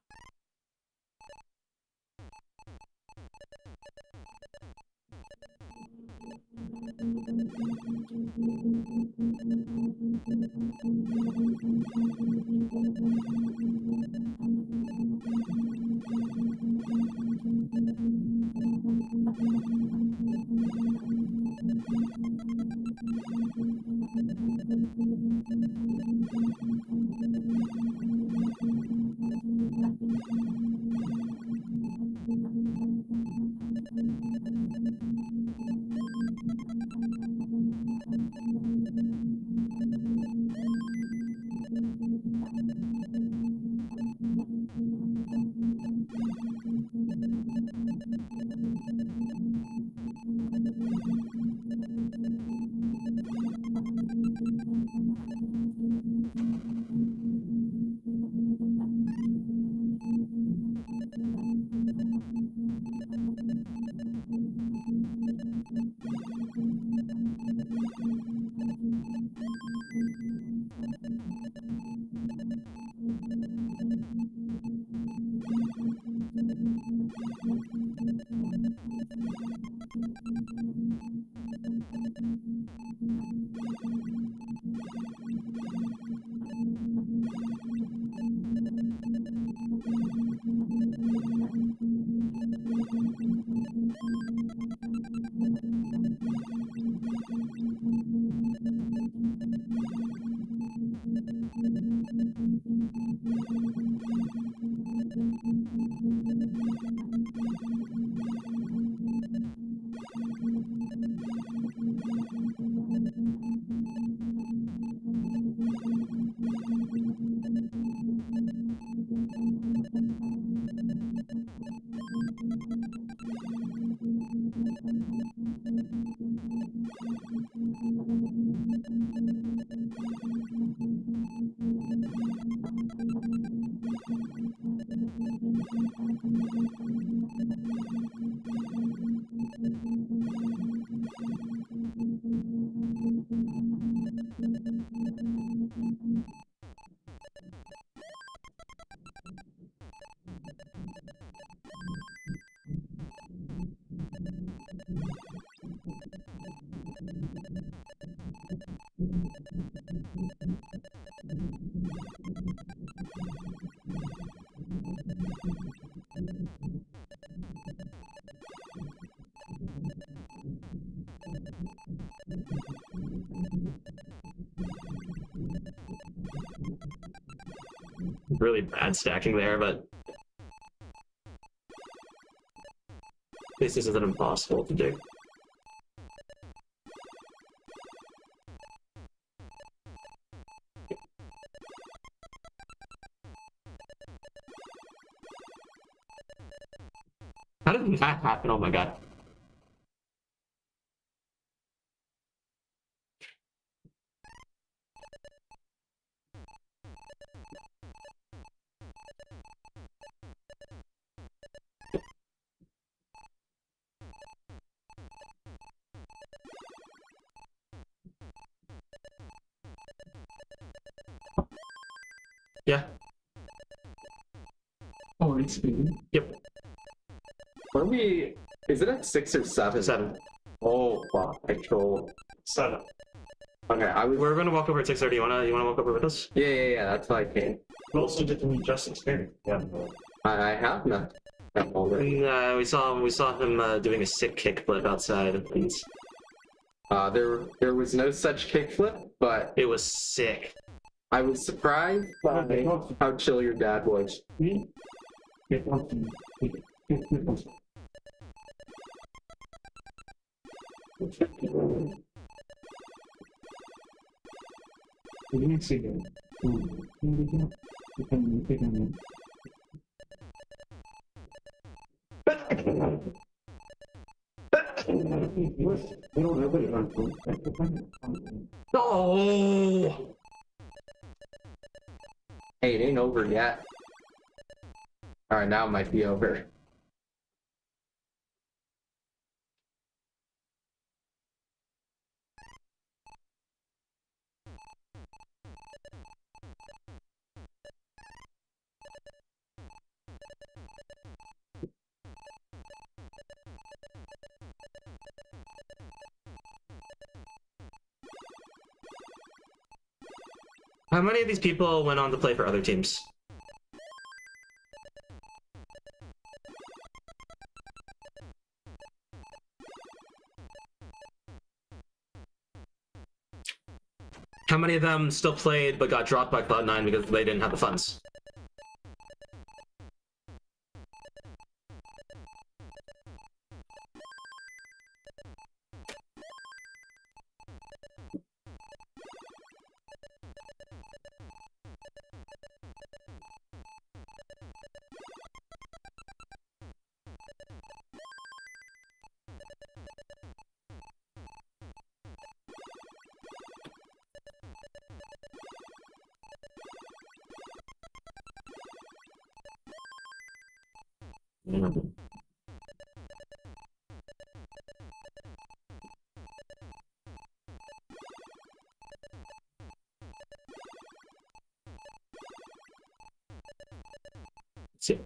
Really bad stacking there, but at least this isn't impossible to do. How did that happen? Oh my god. Yeah.
Oh, it's speed.
Yep.
What are we? Is it at 6 or 7?
7.
Oh, fuck. I troll.
7.
Okay,
We're gonna walk over at 6:30. You wanna walk over with us?
Yeah, that's why I came.
We also didn't just experience. Yeah.
I have not. That already.
And, we saw him doing a sick kickflip outside, and
There was no such kickflip, but
it was sick.
I was surprised by how chill your dad was.
We didn't see them. We don't have it on.
No.
Hey, it ain't over yet. Alright, now it might be over.
How many of these people went on to play for other teams? How many of them still played but got dropped by Cloud9 because they didn't have the funds? See.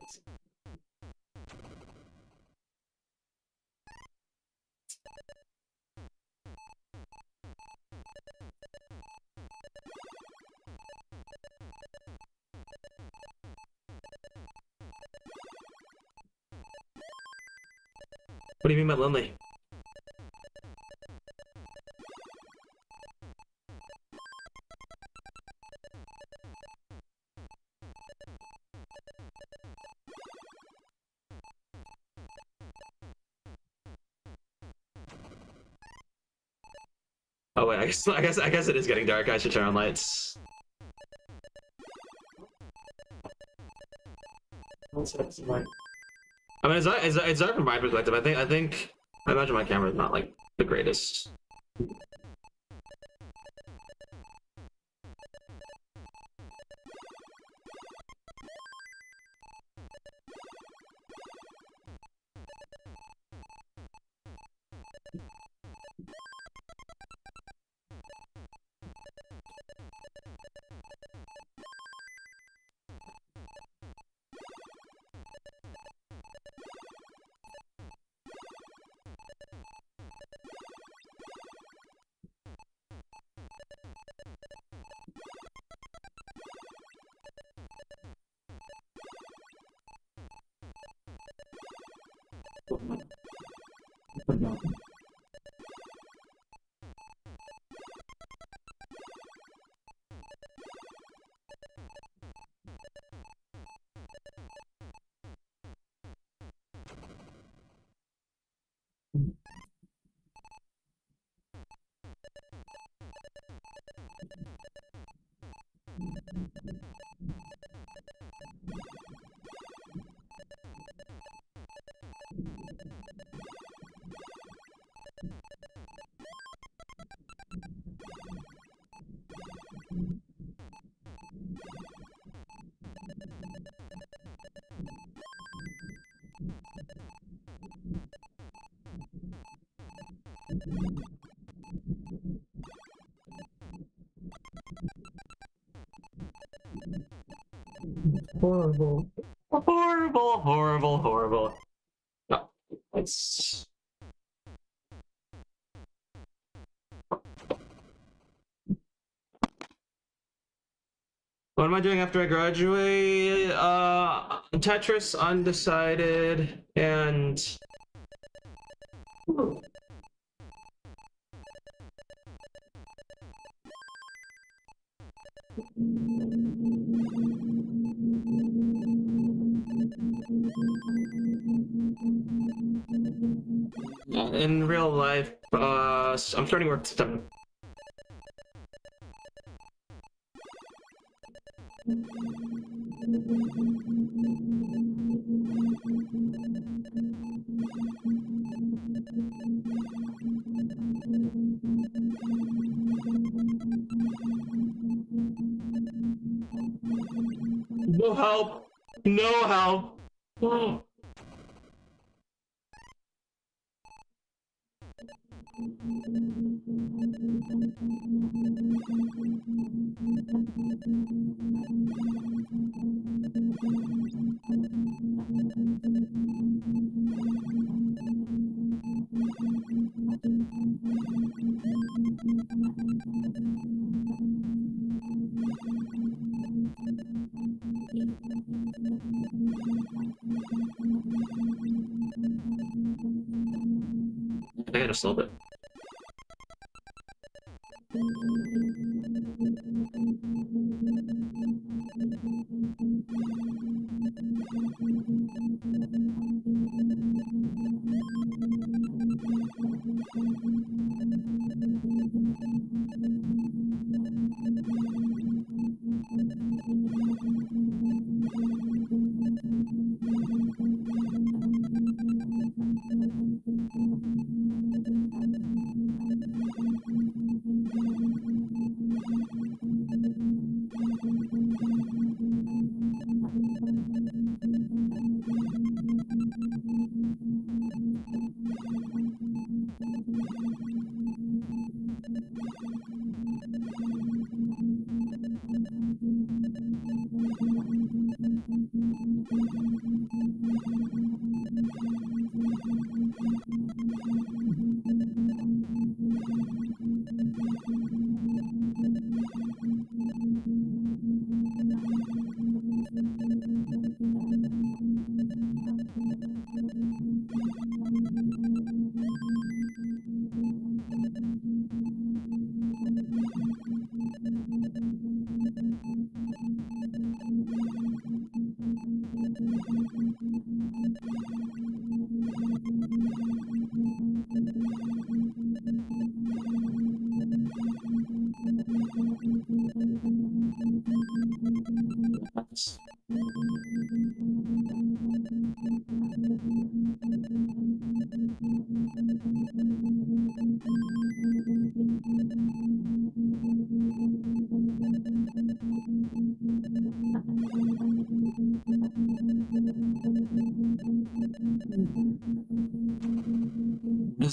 What do you mean by lonely? Oh wait, I guess it is getting dark. I should turn on lights. I mean, it's dark from my perspective. I imagine my camera is not like the greatest.
Horrible.
Horrible, horrible, horrible. No, it's. What am I doing after I graduate? Tetris, undecided, and. In real life, I'm starting work September. No help! No help! Oh. I gotta solve it.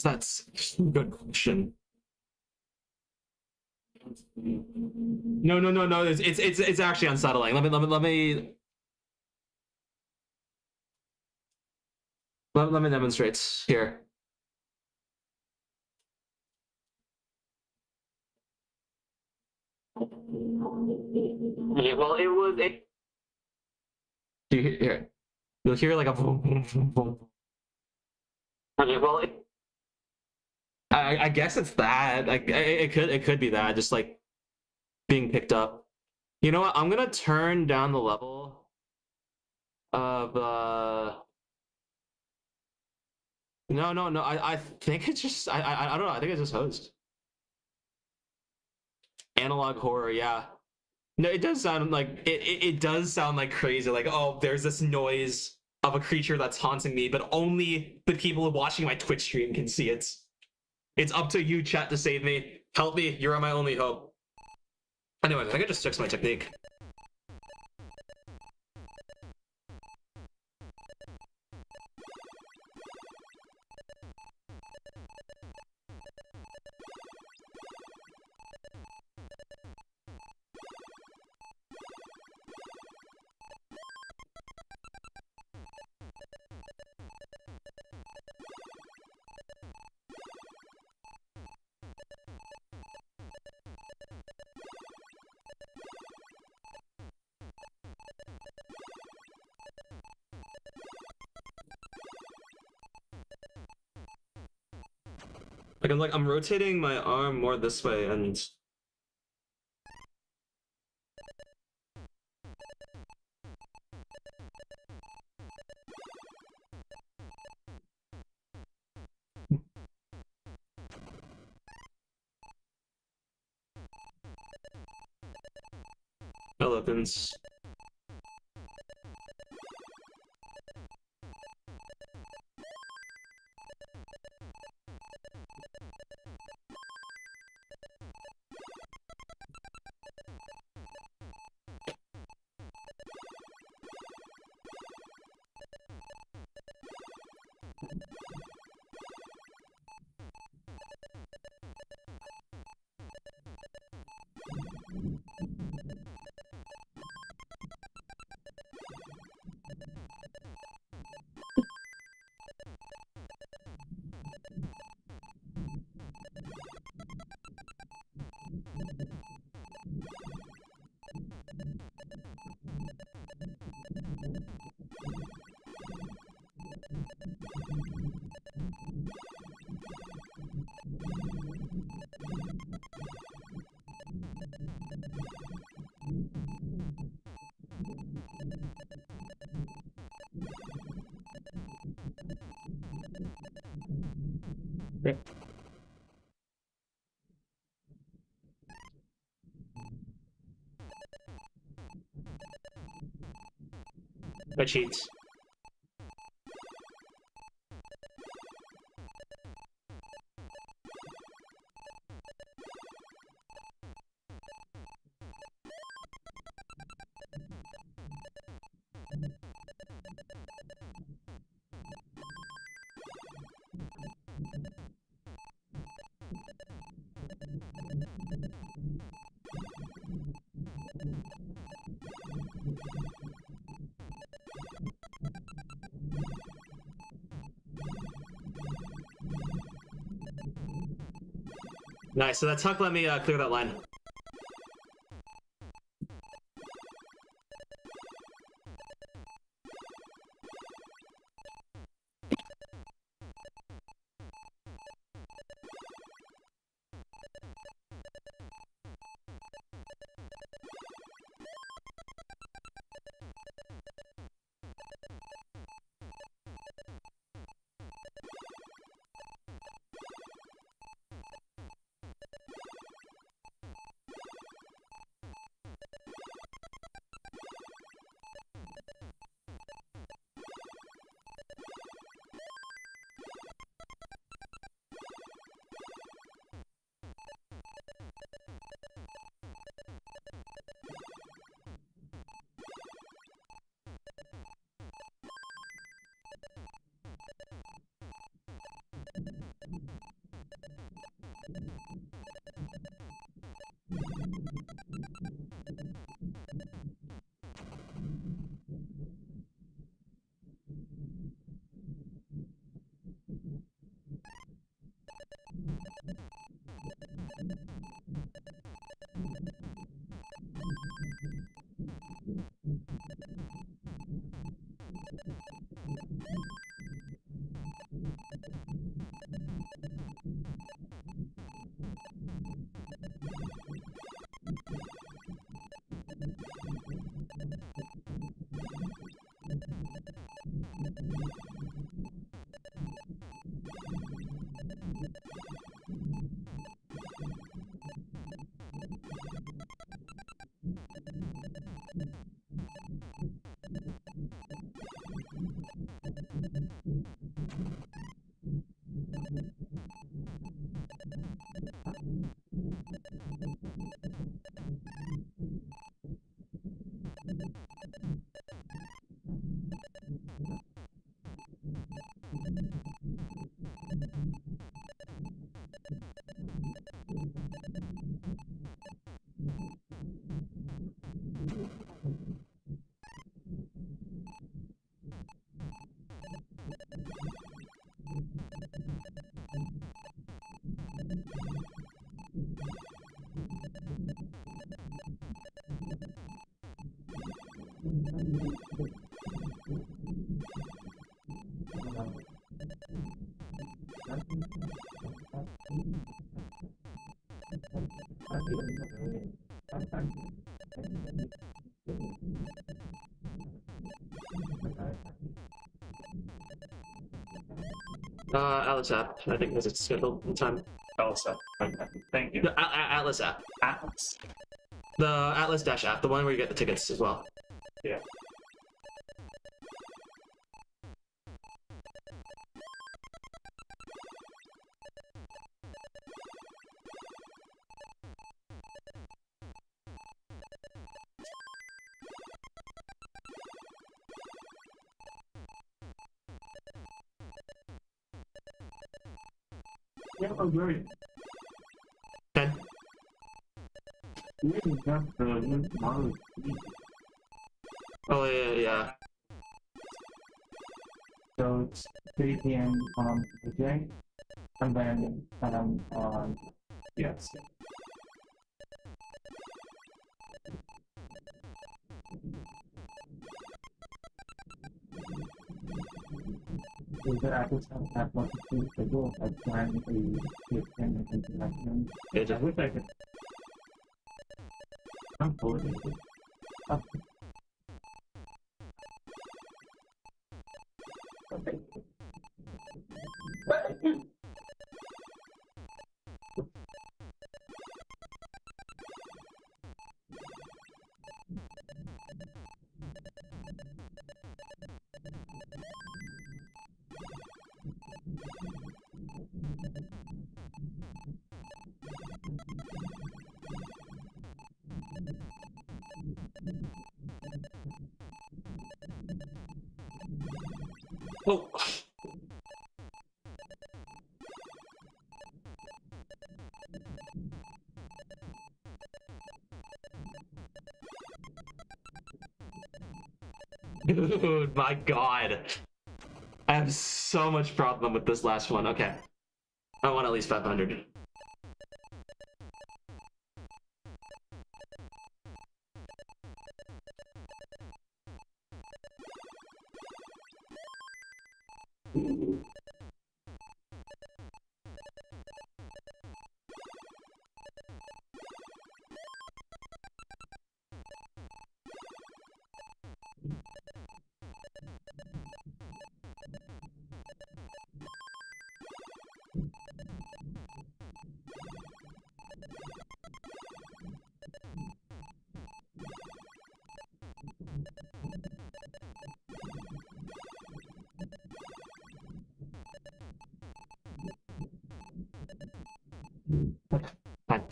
That's a good question. No. It's actually unsettling. Let me demonstrate here. Yeah, well, it was it. Do you hear? You'll hear like a boom, boom, boom, boom. Well, I guess it's that. Like it could be that, just like being picked up. You know what? I'm gonna turn down the level of no. I think it's just I don't know. I think it's just host. Analog horror, yeah. No, it does sound like it does sound like crazy. Like, oh, there's this noise of a creature that's haunting me, but only the people watching my Twitch stream can see it. It's up to you, chat, to save me. Help me. You're my only hope. Anyway, I think I just fixed my technique. Like I'm rotating my arm more this way, and elephants. I cheat. Nice. So that tuck let me clear that line. Atlas app. I think that's its scheduled time.
Also, okay. Thank you.
The Atlas app.
Atlas.
The Atlas Dash app, the one where you get the tickets as well.
Yeah. Yeah, I'm great.
10.
Really got the new model.
Oh, yeah.
So it's 3 p.m. on Tuesday, and then on yes. Is the Apple app not to schedule? I plan a gift and interaction.
Yeah,
I wish I could. I'm forward it. Okay.
Oh. Dude, my god. I have so much problem with this last one. Okay. I want at least 500. Fine.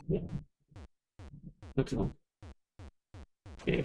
Yeah. Looks like. Yeah.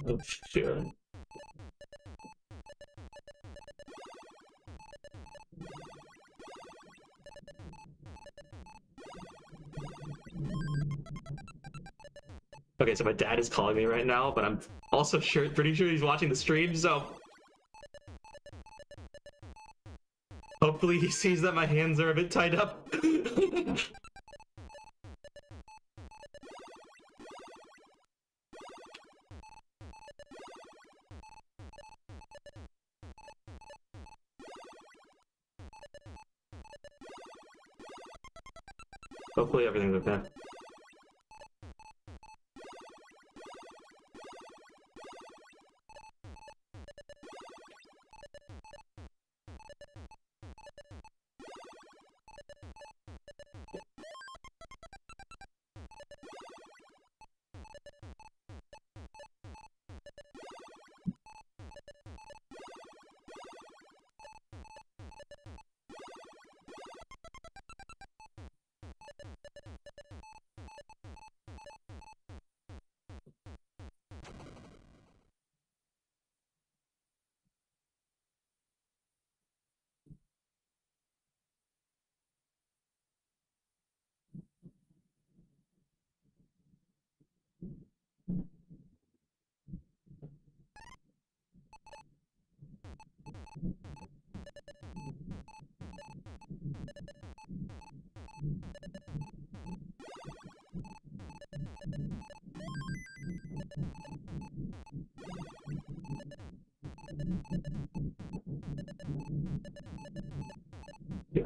Oh, sure. Okay, so my dad is calling me right now, but I'm also pretty sure he's watching the stream, so hopefully he sees that my hands are a bit tied up. Hopefully everything's okay. Yeah.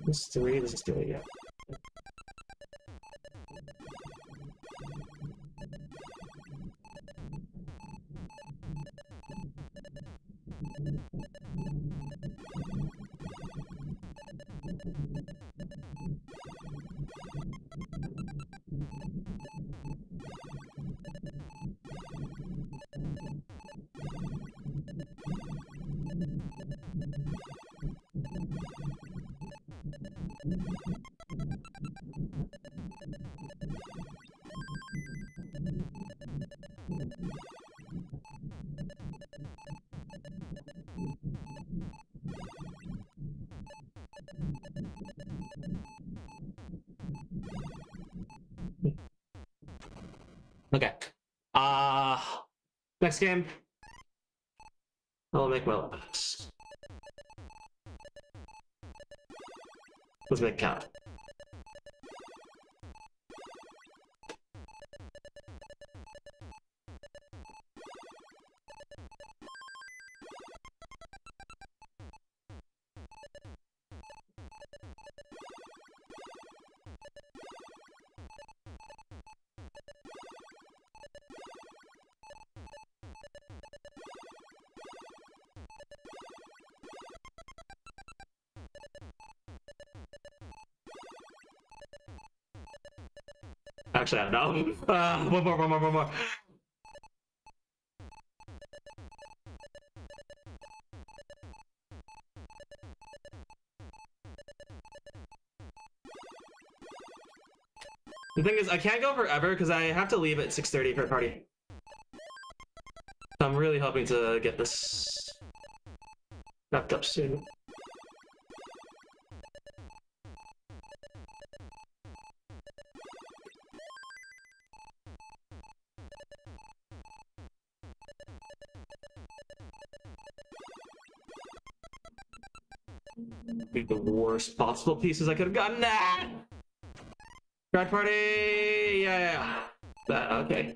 This is 3, this is 2, yeah. Okay. Next game. I'll make my last. Let's make it count. Actually, I don't know. One more. The thing is, I can't go forever because I have to leave at 6:30 for a party. So I'm really hoping to get this wrapped up soon. Be the worst possible pieces I could have gotten. Nah! Grad party! Yeah. Okay.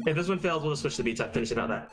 If this one fails, we'll just switch to B-type, finish it out that.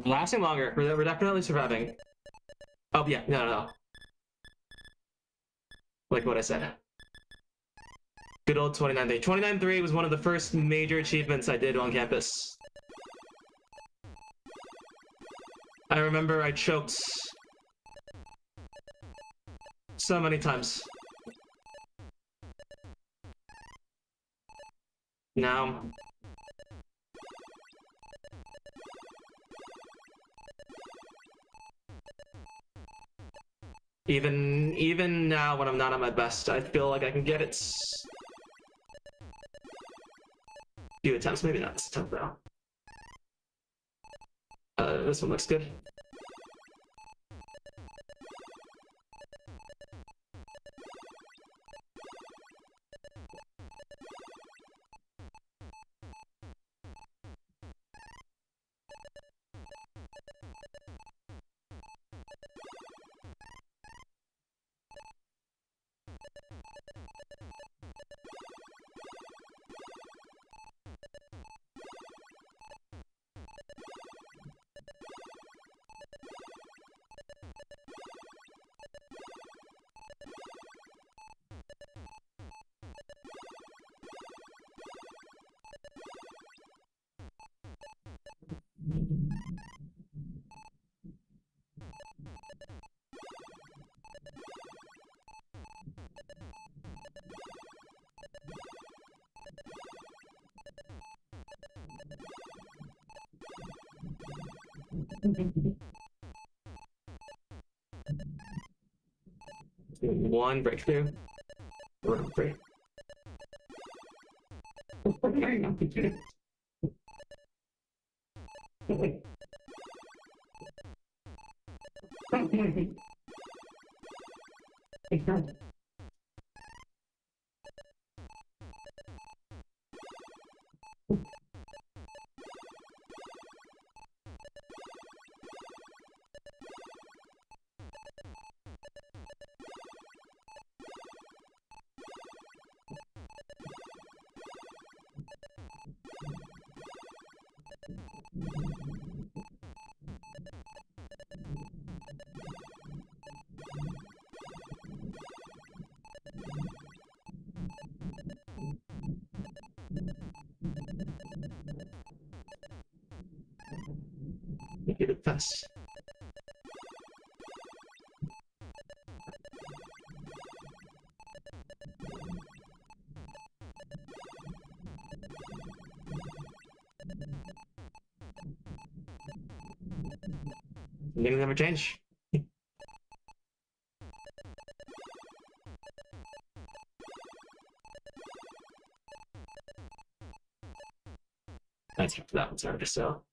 Lasting longer. We're definitely surviving. Oh yeah, no. Like what I said. Good old 29-3. 29-3 was one of the first major achievements I did on campus. I remember I choked so many times. Now, even now when I'm not at my best, I feel like I can get it. Few attempts, maybe not this attempt though. This one looks good. One breakthrough. We're free. Get it fast. Things never change. That one's hard to sell.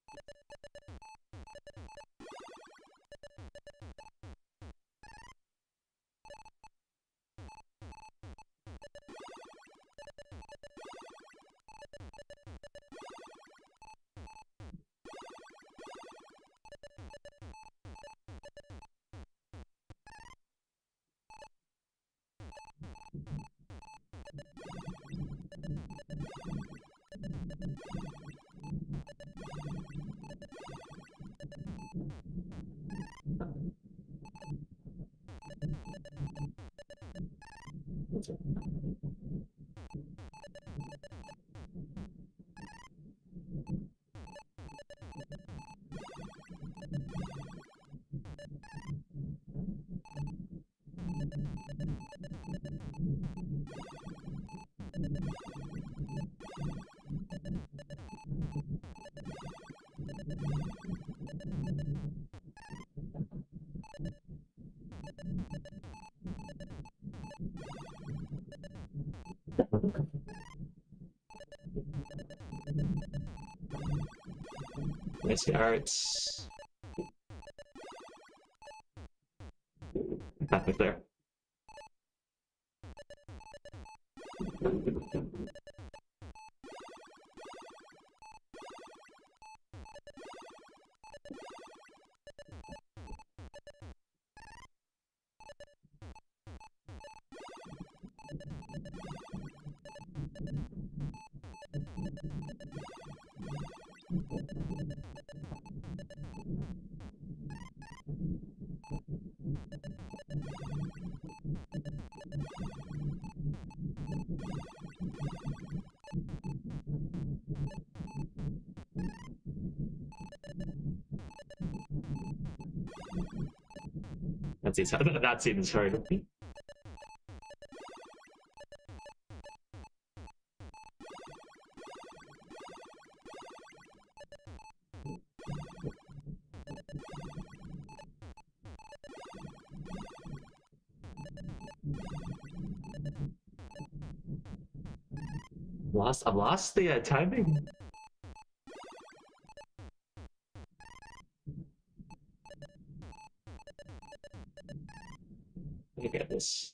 Nice carrots. Halfway there. That scene is hard. I've lost the timing. Look at this.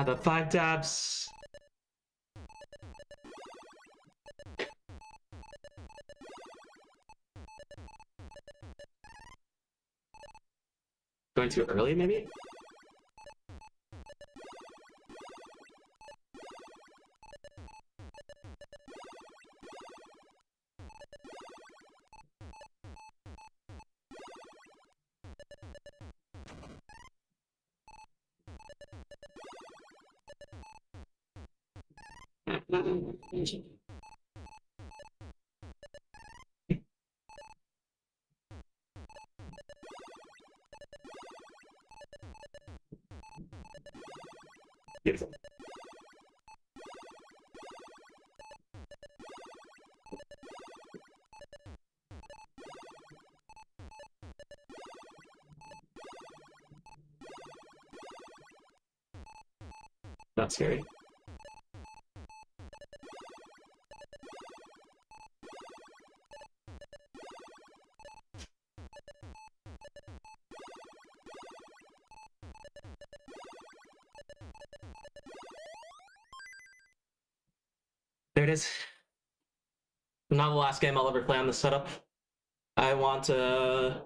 The 5 taps. Going too early, maybe? Beautiful. Not scary. There it is. Not the last game I'll ever play on this setup. I want to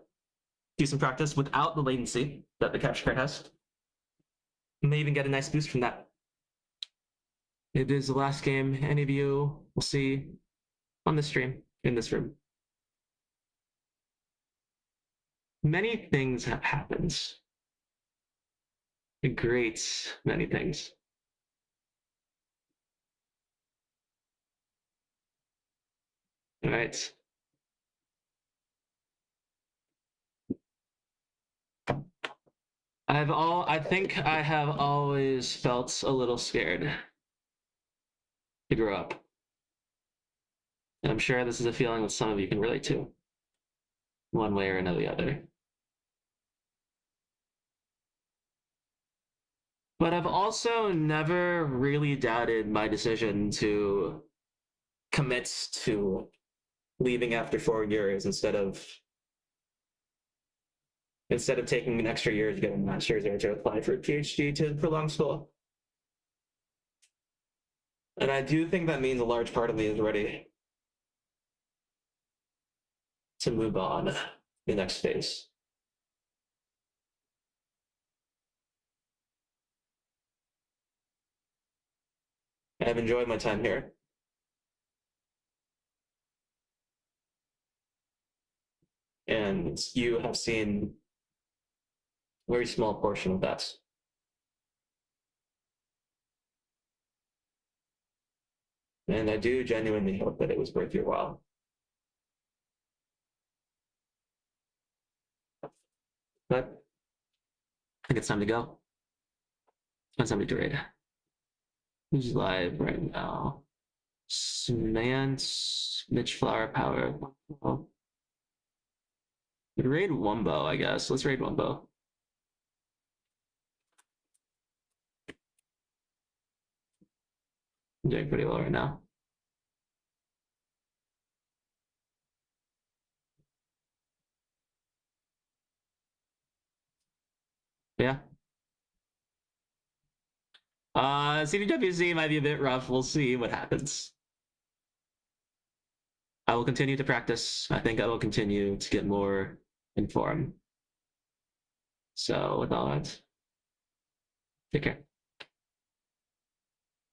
do some practice without the latency that the capture card has. May even get a nice boost from that. It is the last game any of you will see on the stream in this room. Many things have happened. A great many things. All right. I think I have always felt a little scared to grow up. And I'm sure this is a feeling that some of you can relate to, one way or another. But I've also never really doubted my decision to commit to leaving after 4 years instead of taking an extra year to get a master's or to apply for a PhD to prolong school. And I do think that means a large part of me is ready to move on to the next phase. I've enjoyed my time here. And you have seen a very small portion of that. And I do genuinely hope that it was worth your while. But I think it's time to go. It's time to trade. Who's live right now? Smance, Mitch Flower Power. Oh. We'd raid Wumbo, I guess. Let's raid Wumbo. I'm doing pretty well right now. Yeah. CTWC might be a bit rough. We'll see what happens. I will continue to practice. I think I will continue to get more informed. So with all that, take care.